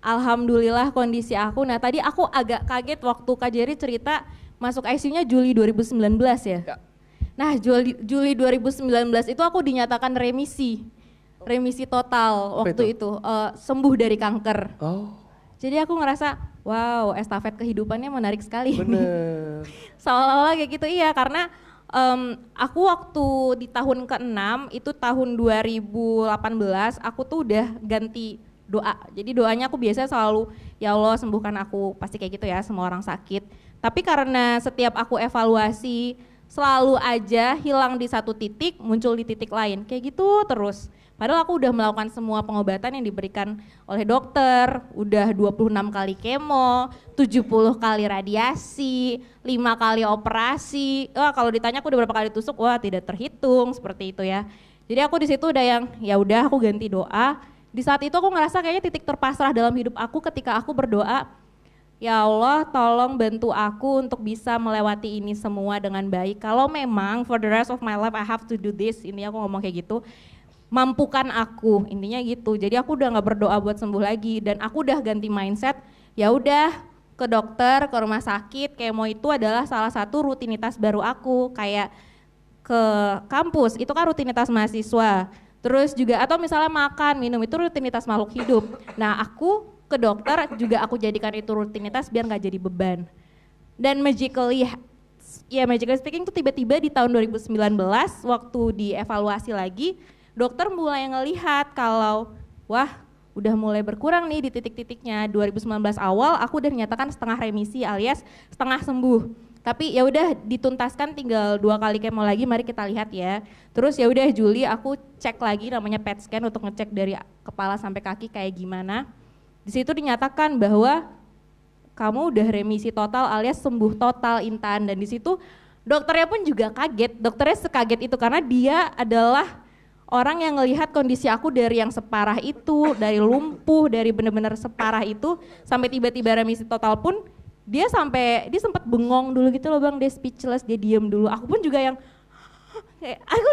Alhamdulillah kondisi aku. Nah tadi aku agak kaget waktu Kak Jerry cerita masuk ICU-nya Juli 2019 ya. Nah Juli 2019 itu aku dinyatakan remisi total waktu itu, sembuh dari kanker. Oh. Jadi aku ngerasa wow estafet kehidupannya menarik sekali. Bener. Seolah-olah kayak gitu, iya karena aku waktu di tahun ke-6 itu tahun 2018 aku tuh udah ganti doa. Jadi doanya aku biasanya selalu ya Allah sembuhkan aku, pasti kayak gitu ya semua orang sakit. Tapi karena setiap aku evaluasi selalu aja hilang di satu titik, muncul di titik lain, kayak gitu terus. Padahal aku udah melakukan semua pengobatan yang diberikan oleh dokter, udah 26 kali kemo, 70 kali radiasi, 5 kali operasi. Wah, kalau ditanya aku udah berapa kali tusuk, wah tidak terhitung seperti itu ya. Jadi aku di situ udah yang ya udah aku ganti doa. Di saat itu aku ngerasa kayaknya titik terpasrah dalam hidup aku ketika aku berdoa, ya Allah tolong bantu aku untuk bisa melewati ini semua dengan baik. Kalau memang for the rest of my life I have to do this, ini aku ngomong kayak gitu. Mampukan aku, intinya gitu. Jadi aku udah nggak berdoa buat sembuh lagi dan aku udah ganti mindset. Ya udah ke dokter, ke rumah sakit, kemo itu adalah salah satu rutinitas baru aku. Kayak ke kampus itu kan rutinitas mahasiswa. Terus juga atau misalnya makan, minum itu rutinitas makhluk hidup. Nah aku ke dokter juga aku jadikan itu rutinitas biar nggak jadi beban. Dan magically speaking tuh tiba-tiba di tahun 2019 waktu dievaluasi lagi, dokter mulai ngelihat kalau wah udah mulai berkurang nih di titik-titiknya. 2019 awal aku udah dinyatakan setengah remisi alias setengah sembuh. Tapi ya udah dituntaskan tinggal 2 kali kemo lagi, mari kita lihat ya. Terus ya udah Juli aku cek lagi namanya PET scan untuk ngecek dari kepala sampai kaki kayak gimana. Di situ dinyatakan bahwa kamu udah remisi total alias sembuh total Intan, dan di situ dokternya pun juga kaget. Dokternya sekaget itu karena dia adalah orang yang ngelihat kondisi aku dari yang separah itu, dari lumpuh, dari benar-benar separah itu sampai tiba-tiba remisi total pun dia sempat bengong dulu gitu loh Bang, dia speechless, dia diem dulu. Aku pun juga yang aku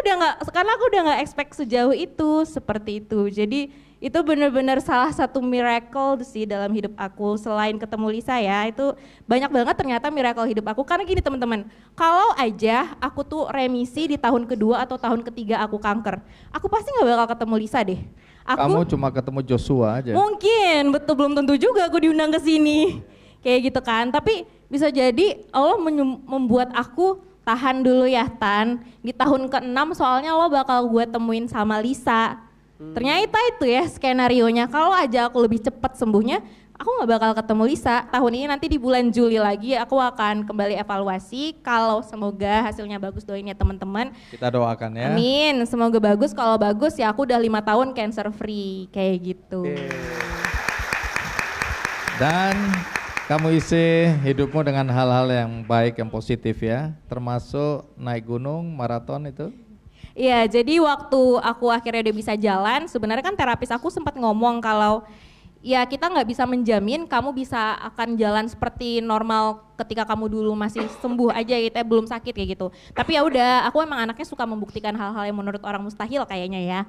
udah nggak expect sejauh itu, seperti itu. Jadi itu benar-benar salah satu miracle sih dalam hidup aku. Selain ketemu Lisa ya, itu banyak banget ternyata miracle hidup aku. Karena gini teman-teman, kalau aja aku tuh remisi di tahun kedua atau tahun ketiga aku kanker, aku pasti nggak bakal ketemu Lisa deh. Kamu cuma ketemu Joshua aja. Mungkin, betul belum tentu juga aku diundang ke sini. Kayak gitu kan, tapi bisa jadi Allah membuat aku tahan dulu ya Tan. Di tahun ke-6 soalnya lo bakal gue temuin sama Lisa. Ternyata itu ya skenarionya, kalau aja aku lebih cepat sembuhnya, aku gak bakal ketemu Lisa. Tahun ini nanti di bulan Juli lagi aku akan kembali evaluasi, kalau semoga hasilnya bagus, doain ya teman-teman. Kita doakan ya. Amin, semoga bagus, kalau bagus ya aku udah 5 tahun cancer free, kayak gitu. Dan kamu isi hidupmu dengan hal-hal yang baik, yang positif ya, termasuk naik gunung, maraton itu? Iya, jadi waktu aku akhirnya udah bisa jalan, sebenarnya kan terapis aku sempat ngomong kalau ya kita nggak bisa menjamin kamu bisa akan jalan seperti normal ketika kamu dulu masih sembuh aja gitu, belum sakit kayak gitu. Tapi ya udah, aku emang anaknya suka membuktikan hal-hal yang menurut orang mustahil kayaknya ya.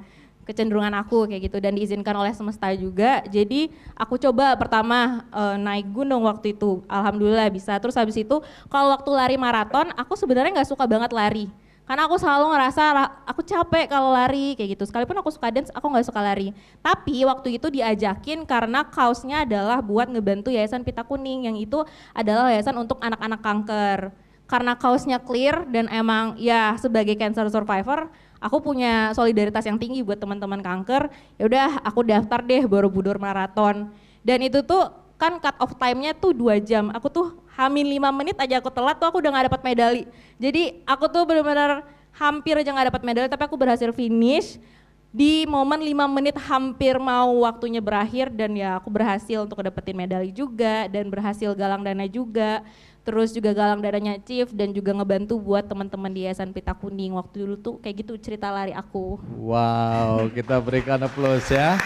Kecenderungan aku kayak gitu dan diizinkan oleh semesta juga. Jadi aku coba pertama naik gunung waktu itu, alhamdulillah bisa. Terus habis itu kalau waktu lari maraton aku sebenarnya nggak suka banget lari. Karena aku selalu ngerasa aku capek kalau lari kayak gitu. Sekalipun aku suka dance, aku nggak suka lari. Tapi waktu itu diajakin karena kausnya adalah buat ngebantu Yayasan Pita Kuning, yang itu adalah yayasan untuk anak-anak kanker. Karena kausnya clear dan emang ya sebagai cancer survivor, aku punya solidaritas yang tinggi buat teman-teman kanker. Ya udah, aku daftar deh Borobudur Marathon. Dan itu tuh kan cut off time-nya tuh 2 jam. Aku tuh hamin 5 menit aja aku telat tuh aku udah gak dapat medali. Jadi aku tuh benar-benar hampir aja gak dapat medali, tapi aku berhasil finish di momen 5 menit hampir mau waktunya berakhir, dan ya aku berhasil untuk dapetin medali juga dan berhasil galang dana juga. Terus juga galang dananya Chief dan juga ngebantu buat teman-teman di Yayasan Pita Kuning. Waktu dulu tuh kayak gitu cerita lari aku. Wow, kita berikan aplaus ya.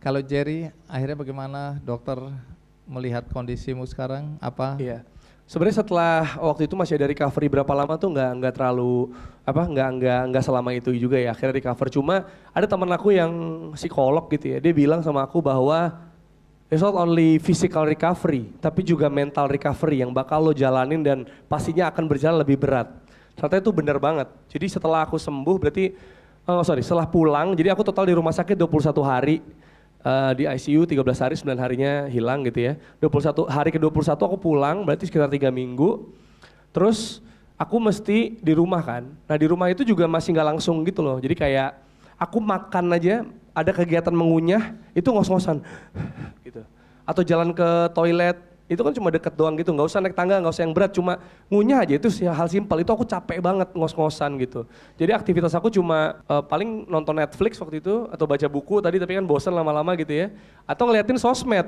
Kalau Jerry, akhirnya bagaimana dokter melihat kondisimu sekarang? Apa? Iya. Sebenarnya setelah waktu itu masih ada recovery berapa lama tuh nggak terlalu nggak selama itu juga ya. Akhirnya recover. Cuma ada teman aku yang psikolog gitu ya. Dia bilang sama aku bahwa it's not only physical recovery, tapi juga mental recovery yang bakal lo jalanin dan pastinya akan berjalan lebih berat. Ternyata itu benar banget. Jadi setelah aku sembuh berarti, setelah pulang, jadi aku total di rumah sakit 21 hari, di ICU 13 hari, 9 harinya hilang gitu ya. 21 hari ke-21 aku pulang, berarti sekitar 3 minggu. Terus aku mesti di rumah kan. Nah di rumah itu juga masih nggak langsung gitu loh. Jadi kayak aku makan aja, ada kegiatan mengunyah, itu ngos-ngosan gitu. Atau jalan ke toilet, Itu kan cuma deket doang gitu, nggak usah naik tangga, nggak usah yang berat, cuma ngunyah aja itu hal simpel. Itu aku capek banget ngos-ngosan gitu. Jadi aktivitas aku cuma paling nonton Netflix waktu itu atau baca buku tadi, tapi kan bosan lama-lama gitu ya. Atau ngeliatin sosmed,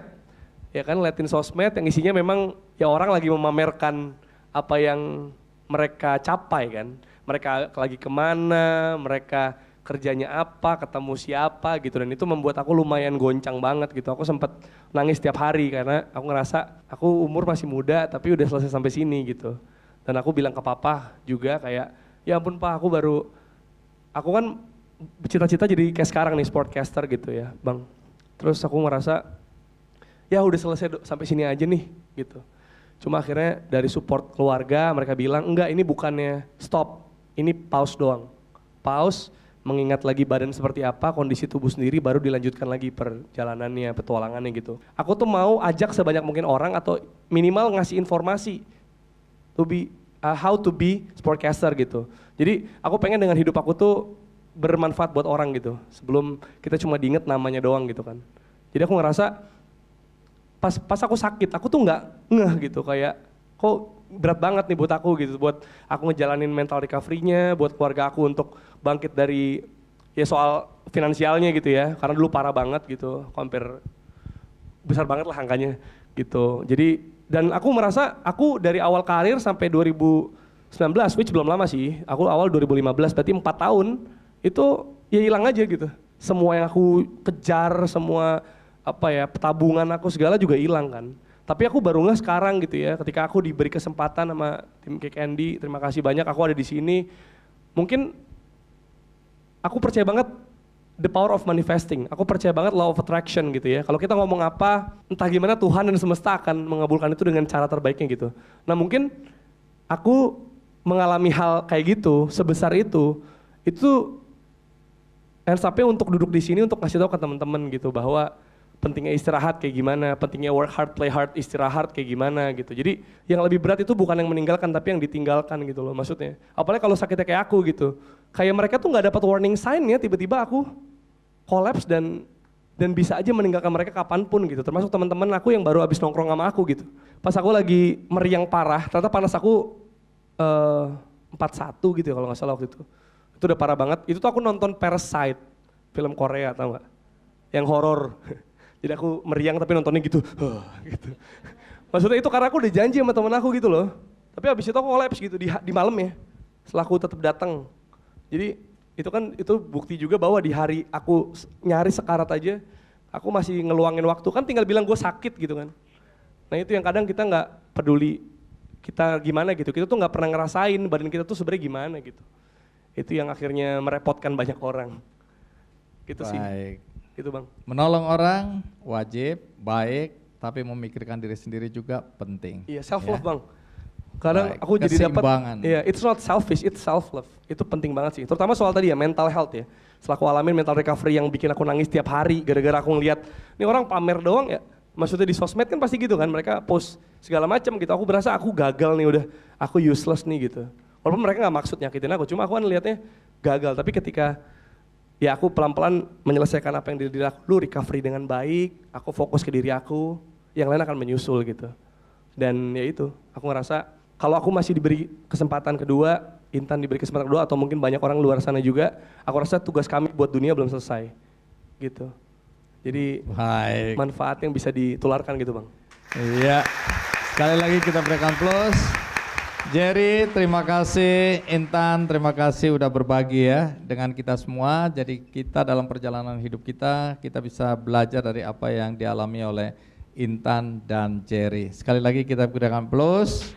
ya kan, ngeliatin sosmed yang isinya memang ya orang lagi memamerkan apa yang mereka capai kan. Mereka lagi kemana, mereka kerjanya apa, ketemu siapa gitu, dan itu membuat aku lumayan goncang banget gitu. Aku sempat nangis tiap hari karena aku ngerasa aku umur masih muda tapi udah selesai sampai sini gitu. Dan aku bilang ke papa juga kayak, ya ampun pak, aku kan cita-cita jadi kayak sekarang nih sportcaster gitu ya bang. Terus aku ngerasa ya udah selesai sampai sini aja nih gitu. Cuma akhirnya dari support keluarga mereka bilang enggak, ini bukannya stop, ini pause doang. Pause, mengingat lagi badan seperti apa, kondisi tubuh sendiri, baru dilanjutkan lagi perjalanannya, petualangannya gitu. Aku tuh mau ajak sebanyak mungkin orang atau minimal ngasih informasi how to be sportcaster gitu. Jadi aku pengen dengan hidup aku tuh bermanfaat buat orang gitu, sebelum kita cuma diinget namanya doang gitu kan. Jadi aku ngerasa pas aku sakit, aku tuh nggak ngeh gitu, kayak kok berat banget nih buat aku gitu, buat aku ngejalanin mental recovery-nya, buat keluarga aku untuk bangkit dari ya soal finansialnya gitu ya, karena dulu parah banget gitu, hampir besar banget lah angkanya gitu. Jadi dan aku merasa aku dari awal karir sampai 2019, which belum lama sih, aku awal 2015, berarti 4 tahun itu ya hilang aja gitu. Semua yang aku kejar, semua apa ya, tabungan aku segala juga hilang kan. Tapi aku baru nggak sekarang gitu ya, ketika aku diberi kesempatan sama tim Kick Andy, terima kasih banyak aku ada di sini. Mungkin aku percaya banget the power of manifesting, aku percaya banget law of attraction gitu ya. Kalau kita ngomong apa, entah gimana Tuhan dan semesta akan mengabulkan itu dengan cara terbaiknya gitu. Nah mungkin aku mengalami hal kayak gitu, sebesar itu hands up-nya untuk duduk di sini untuk ngasih tahu ke teman-teman gitu bahwa pentingnya istirahat kayak gimana, pentingnya work hard, play hard, istirahat kayak gimana gitu. Jadi yang lebih berat itu bukan yang meninggalkan tapi yang ditinggalkan gitu loh maksudnya. Apalagi kalau sakitnya kayak aku gitu. Kayak mereka tuh nggak dapat warning sign ya, tiba-tiba aku collapse dan bisa aja meninggalkan mereka kapanpun gitu. Termasuk teman-teman aku yang baru habis nongkrong sama aku gitu. Pas aku lagi meriang parah, ternyata panas aku 41 gitu ya kalau nggak salah waktu itu. Itu udah parah banget. Itu tuh aku nonton Parasite, film Korea tau nggak? Yang horor. Jadi aku meriang tapi nontonnya gitu, gitu. Maksudnya itu karena aku udah janji sama temen aku gitu loh. Tapi abis itu aku collapse gitu di malam ya, setelah aku tetap datang. Jadi itu bukti juga bahwa di hari aku nyari sekarat aja, aku masih ngeluangin waktu. Kan tinggal bilang gue sakit gitu kan. Nah itu yang kadang kita nggak peduli kita gimana gitu. Kita tuh nggak pernah ngerasain badan kita tuh sebenarnya gimana gitu. Itu yang akhirnya merepotkan banyak orang. Gitu sih. Baik. Gitu bang. Menolong orang wajib, baik, tapi memikirkan diri sendiri juga penting. Iya, self love ya. bang. Kadang Baik, aku jadi dapat, keseimbangan. iya, it's not selfish, it's self love. Itu penting banget sih. Terutama soal tadi ya mental health ya. Setelah aku alamin mental recovery yang bikin aku nangis tiap hari gara-gara aku ngeliat ini orang pamer doang ya. Maksudnya di sosmed kan pasti gitu kan, mereka post segala macam gitu. Aku berasa aku gagal nih udah, aku useless nih gitu. Walaupun mereka nggak maksud nyakitin aku, cuma aku kan lihatnya gagal. Tapi ketika ya aku pelan-pelan menyelesaikan apa yang di diri aku, lu recovery dengan baik, aku fokus ke diri aku, yang lain akan menyusul gitu. Dan ya itu, aku ngerasa kalau aku masih diberi kesempatan kedua, Intan diberi kesempatan kedua, atau mungkin banyak orang luar sana juga, aku rasa tugas kami buat dunia belum selesai gitu. Jadi Baik. manfaat yang bisa ditularkan gitu bang. Iya, sekali lagi kita berikan plus. Jerry, terima kasih. Intan, terima kasih udah berbagi ya dengan kita semua. Jadi kita dalam perjalanan hidup kita bisa belajar dari apa yang dialami oleh Intan dan Jerry. Sekali lagi kita berikan plus.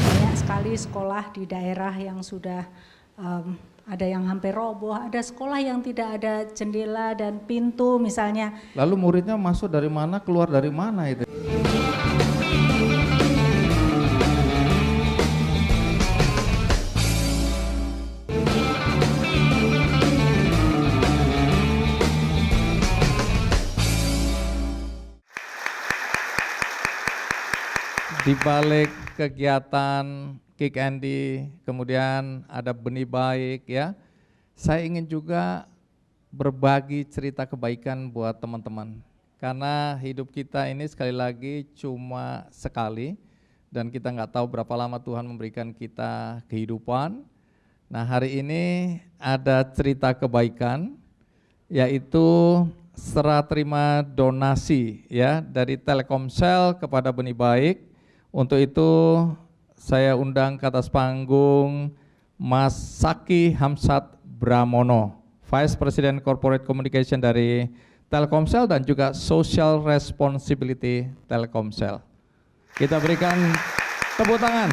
Banyak sekali sekolah di daerah yang sudah ada yang hampir roboh, ada sekolah yang tidak ada jendela dan pintu misalnya. Lalu muridnya masuk dari mana, keluar dari mana itu? Di balik kegiatan Kick Andy, kemudian ada benih baik ya. Saya ingin juga berbagi cerita kebaikan buat teman-teman. karena hidup kita ini sekali lagi cuma sekali dan kita nggak tahu berapa lama Tuhan memberikan kita kehidupan. Nah, hari ini ada cerita kebaikan, yaitu serah terima donasi ya dari Telkomsel kepada Benih Baik. Untuk itu saya undang ke atas panggung Mas Saki Hamsat Bramono, Vice President Corporate Communication dari Telkomsel dan juga Social Responsibility Telkomsel. Kita berikan tepuk tangan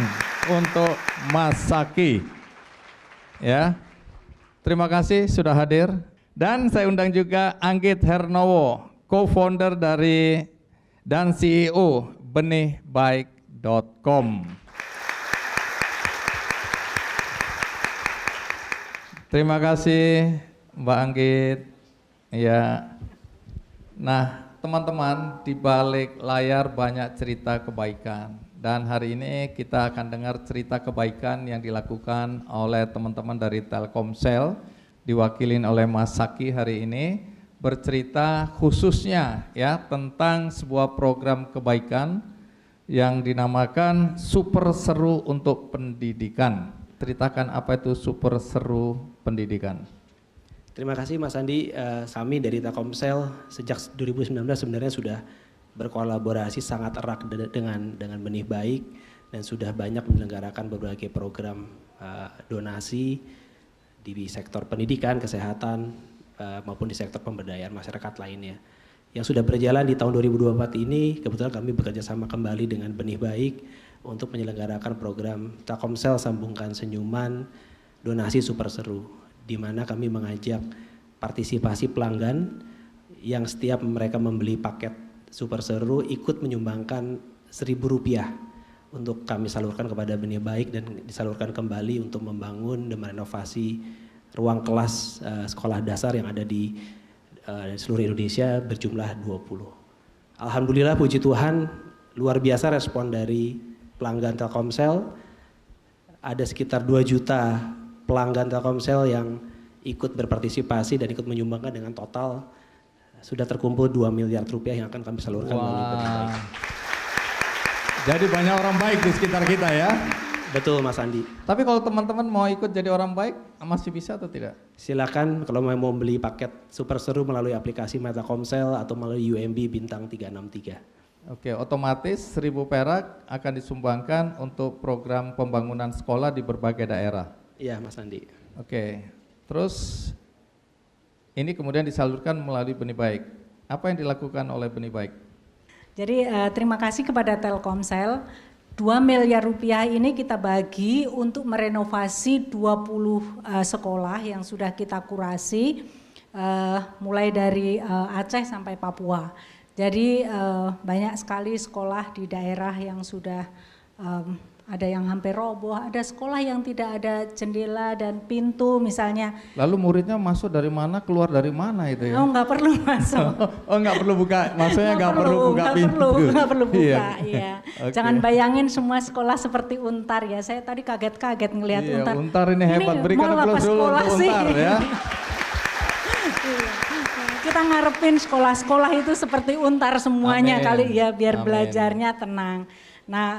untuk Mas Saki. Ya, terima kasih sudah hadir. Dan saya undang juga Anggit Hernowo, co-founder dari dan CEO benihbaik.com. Terima kasih Mbak Anggit. Ya. Nah, teman-teman, di balik layar banyak cerita kebaikan. Dan hari ini kita akan dengar cerita kebaikan yang dilakukan oleh teman-teman dari Telkomsel, diwakilin oleh Mas Saki hari ini, bercerita khususnya ya tentang sebuah program kebaikan yang dinamakan Super Seru untuk Pendidikan. Ceritakan apa itu Super Seru Pendidikan. Terima kasih Mas Andi. Kami dari Telkomsel sejak 2019 sebenarnya sudah berkolaborasi sangat erat dengan Benih Baik dan sudah banyak menyelenggarakan berbagai program donasi di sektor pendidikan, kesehatan maupun di sektor pemberdayaan masyarakat lainnya. Yang sudah berjalan di tahun 2024 ini kebetulan kami bekerja sama kembali dengan Benih Baik untuk menyelenggarakan program Telkomsel Sambungkan Senyuman Donasi Super Seru, di mana kami mengajak partisipasi pelanggan yang setiap mereka membeli paket Super Seru ikut menyumbangkan Rp1.000 untuk kami salurkan kepada Benih Baik dan disalurkan kembali untuk membangun dan merenovasi ruang kelas sekolah dasar yang ada di seluruh Indonesia berjumlah 20. Alhamdulillah, puji Tuhan, luar biasa respon dari pelanggan Telkomsel. Ada sekitar 2 juta pelanggan Telkomsel yang ikut berpartisipasi dan ikut menyumbangkan, dengan total sudah terkumpul Rp2 miliar yang akan kami salurkan melalui Benih Baik. Jadi banyak orang baik di sekitar kita ya. Betul Mas Andi. Tapi kalau teman-teman mau ikut jadi orang baik masih bisa atau tidak? Silakan kalau mau beli paket Super Seru melalui aplikasi Telkomsel atau melalui UMB bintang 363. Oke, otomatis Rp1.000 akan disumbangkan untuk program pembangunan sekolah di berbagai daerah. Iya Mas Andi. Oke, terus ini kemudian disalurkan melalui Benih Baik. Apa yang dilakukan oleh Benih Baik? Jadi terima kasih kepada Telkomsel. Rp2 miliar ini kita bagi untuk merenovasi 20 sekolah yang sudah kita kurasi, mulai dari Aceh sampai Papua. Jadi banyak sekali sekolah di daerah yang sudah ada yang hampir roboh, ada sekolah yang tidak ada jendela dan pintu misalnya. Lalu muridnya masuk dari mana, keluar dari mana itu ya? Oh, nggak perlu masuk. Oh, nggak perlu buka, maksudnya nggak perlu buka pintu. Nggak perlu buka, iya. Okay. Jangan bayangin semua sekolah seperti Untar ya. Saya tadi kaget-kaget ngelihat Untar. Untar ini hebat, berikan aplaus dulu untuk Untar ya. Kita ngarepin sekolah-sekolah itu seperti Untar semuanya. Amin. Kali ya, biar Amin. Belajarnya tenang. Nah,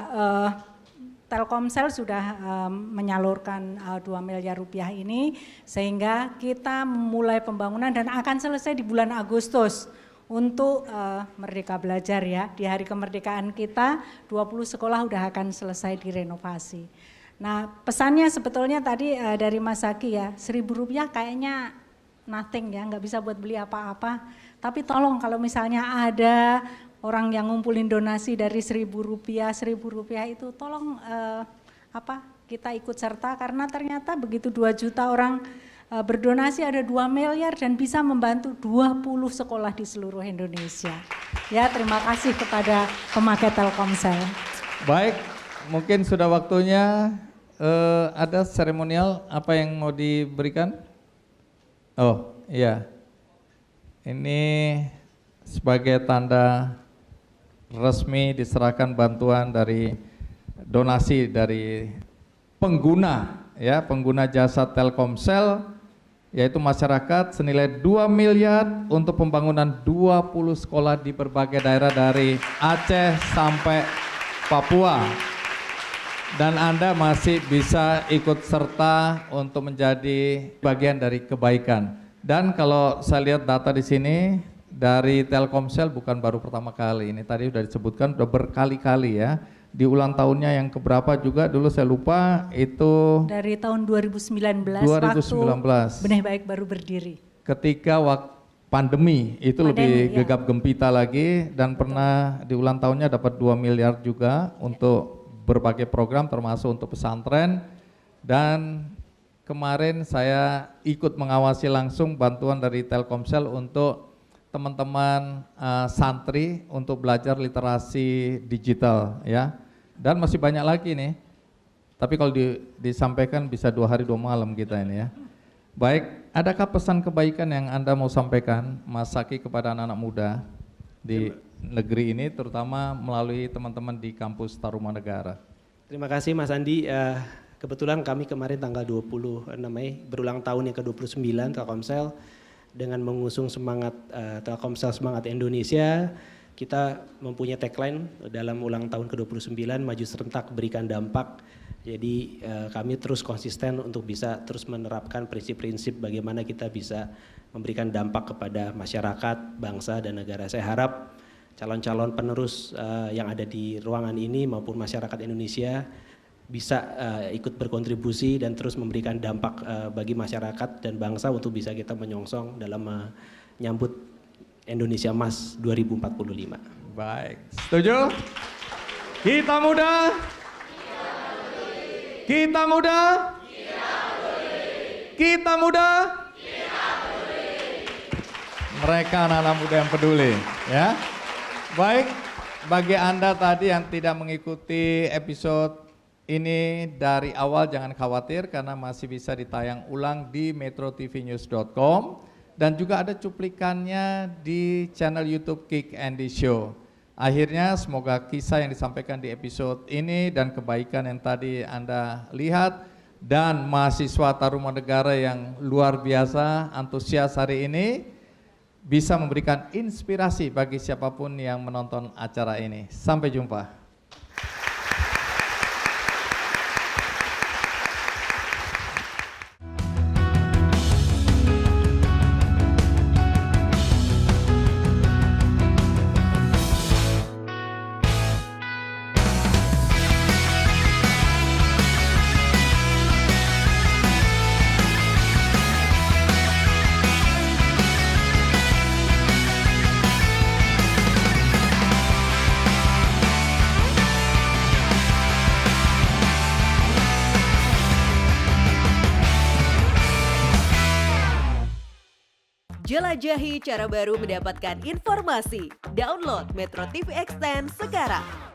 Telkomsel sudah menyalurkan Rp2 miliar ini sehingga kita mulai pembangunan dan akan selesai di bulan Agustus untuk Merdeka Belajar ya. Di hari kemerdekaan kita 20 sekolah udah akan selesai direnovasi. Nah, pesannya sebetulnya tadi dari Mas Saki ya, Rp1.000 kayaknya nothing ya, nggak bisa buat beli apa-apa. Tapi tolong kalau misalnya ada orang yang ngumpulin donasi dari Rp1.000 itu tolong kita ikut serta, karena ternyata begitu 2 juta orang berdonasi ada 2 miliar dan bisa membantu 20 sekolah di seluruh Indonesia. Ya, terima kasih kepada pemakai Telkomsel. Baik, mungkin sudah waktunya ada seremonial apa yang mau diberikan? Oh iya, ini sebagai tanda resmi diserahkan bantuan dari donasi dari pengguna ya, pengguna jasa Telkomsel yaitu masyarakat senilai 2 miliar untuk pembangunan 20 sekolah di berbagai daerah dari Aceh sampai Papua. Dan Anda masih bisa ikut serta untuk menjadi bagian dari kebaikan. Dan kalau saya lihat data di sini dari Telkomsel bukan baru pertama kali, ini tadi sudah disebutkan sudah berkali-kali ya. Di ulang tahunnya yang keberapa juga dulu saya lupa itu dari tahun 2019 waktu Benih Baik baru berdiri. Ketika waktu pandemi itu lebih gegap gempita lagi dan pernah di ulang tahunnya dapat 2 miliar juga untuk berbagai program termasuk untuk pesantren. Dan kemarin saya ikut mengawasi langsung bantuan dari Telkomsel untuk teman-teman santri untuk belajar literasi digital ya. Dan masih banyak lagi nih. Tapi kalau disampaikan bisa 2 hari 2 malam kita ini ya. Baik, adakah pesan kebaikan yang Anda mau sampaikan Mas Saki kepada anak-anak muda di negeri ini terutama melalui teman-teman di kampus Tarumanegara? Terima kasih Mas Andi. Kebetulan kami kemarin tanggal 26 Mei berulang tahun yang ke-29 Telkomsel. Dengan mengusung semangat Telkomsel Semangat Indonesia, kita mempunyai tagline dalam ulang tahun ke-29, maju serentak berikan dampak. Jadi kami terus konsisten untuk bisa terus menerapkan prinsip-prinsip bagaimana kita bisa memberikan dampak kepada masyarakat, bangsa dan negara. Saya harap calon-calon penerus yang ada di ruangan ini maupun masyarakat Indonesia bisa ikut berkontribusi dan terus memberikan dampak bagi masyarakat dan bangsa untuk bisa kita menyongsong dalam menyambut Indonesia Emas 2045. Baik, setuju? Kita muda, kita muda, kita muda, mereka anak-anak muda yang peduli, ya. Baik, bagi Anda tadi yang tidak mengikuti episode ini dari awal jangan khawatir karena masih bisa ditayang ulang di metrotvnews.com dan juga ada cuplikannya di channel YouTube Kick Andy Show. Akhirnya semoga kisah yang disampaikan di episode ini dan kebaikan yang tadi Anda lihat dan mahasiswa Tarumanegara yang luar biasa antusias hari ini bisa memberikan inspirasi bagi siapapun yang menonton acara ini. Sampai jumpa. Jelajahi cara baru mendapatkan informasi. Download Metro TV Extend sekarang.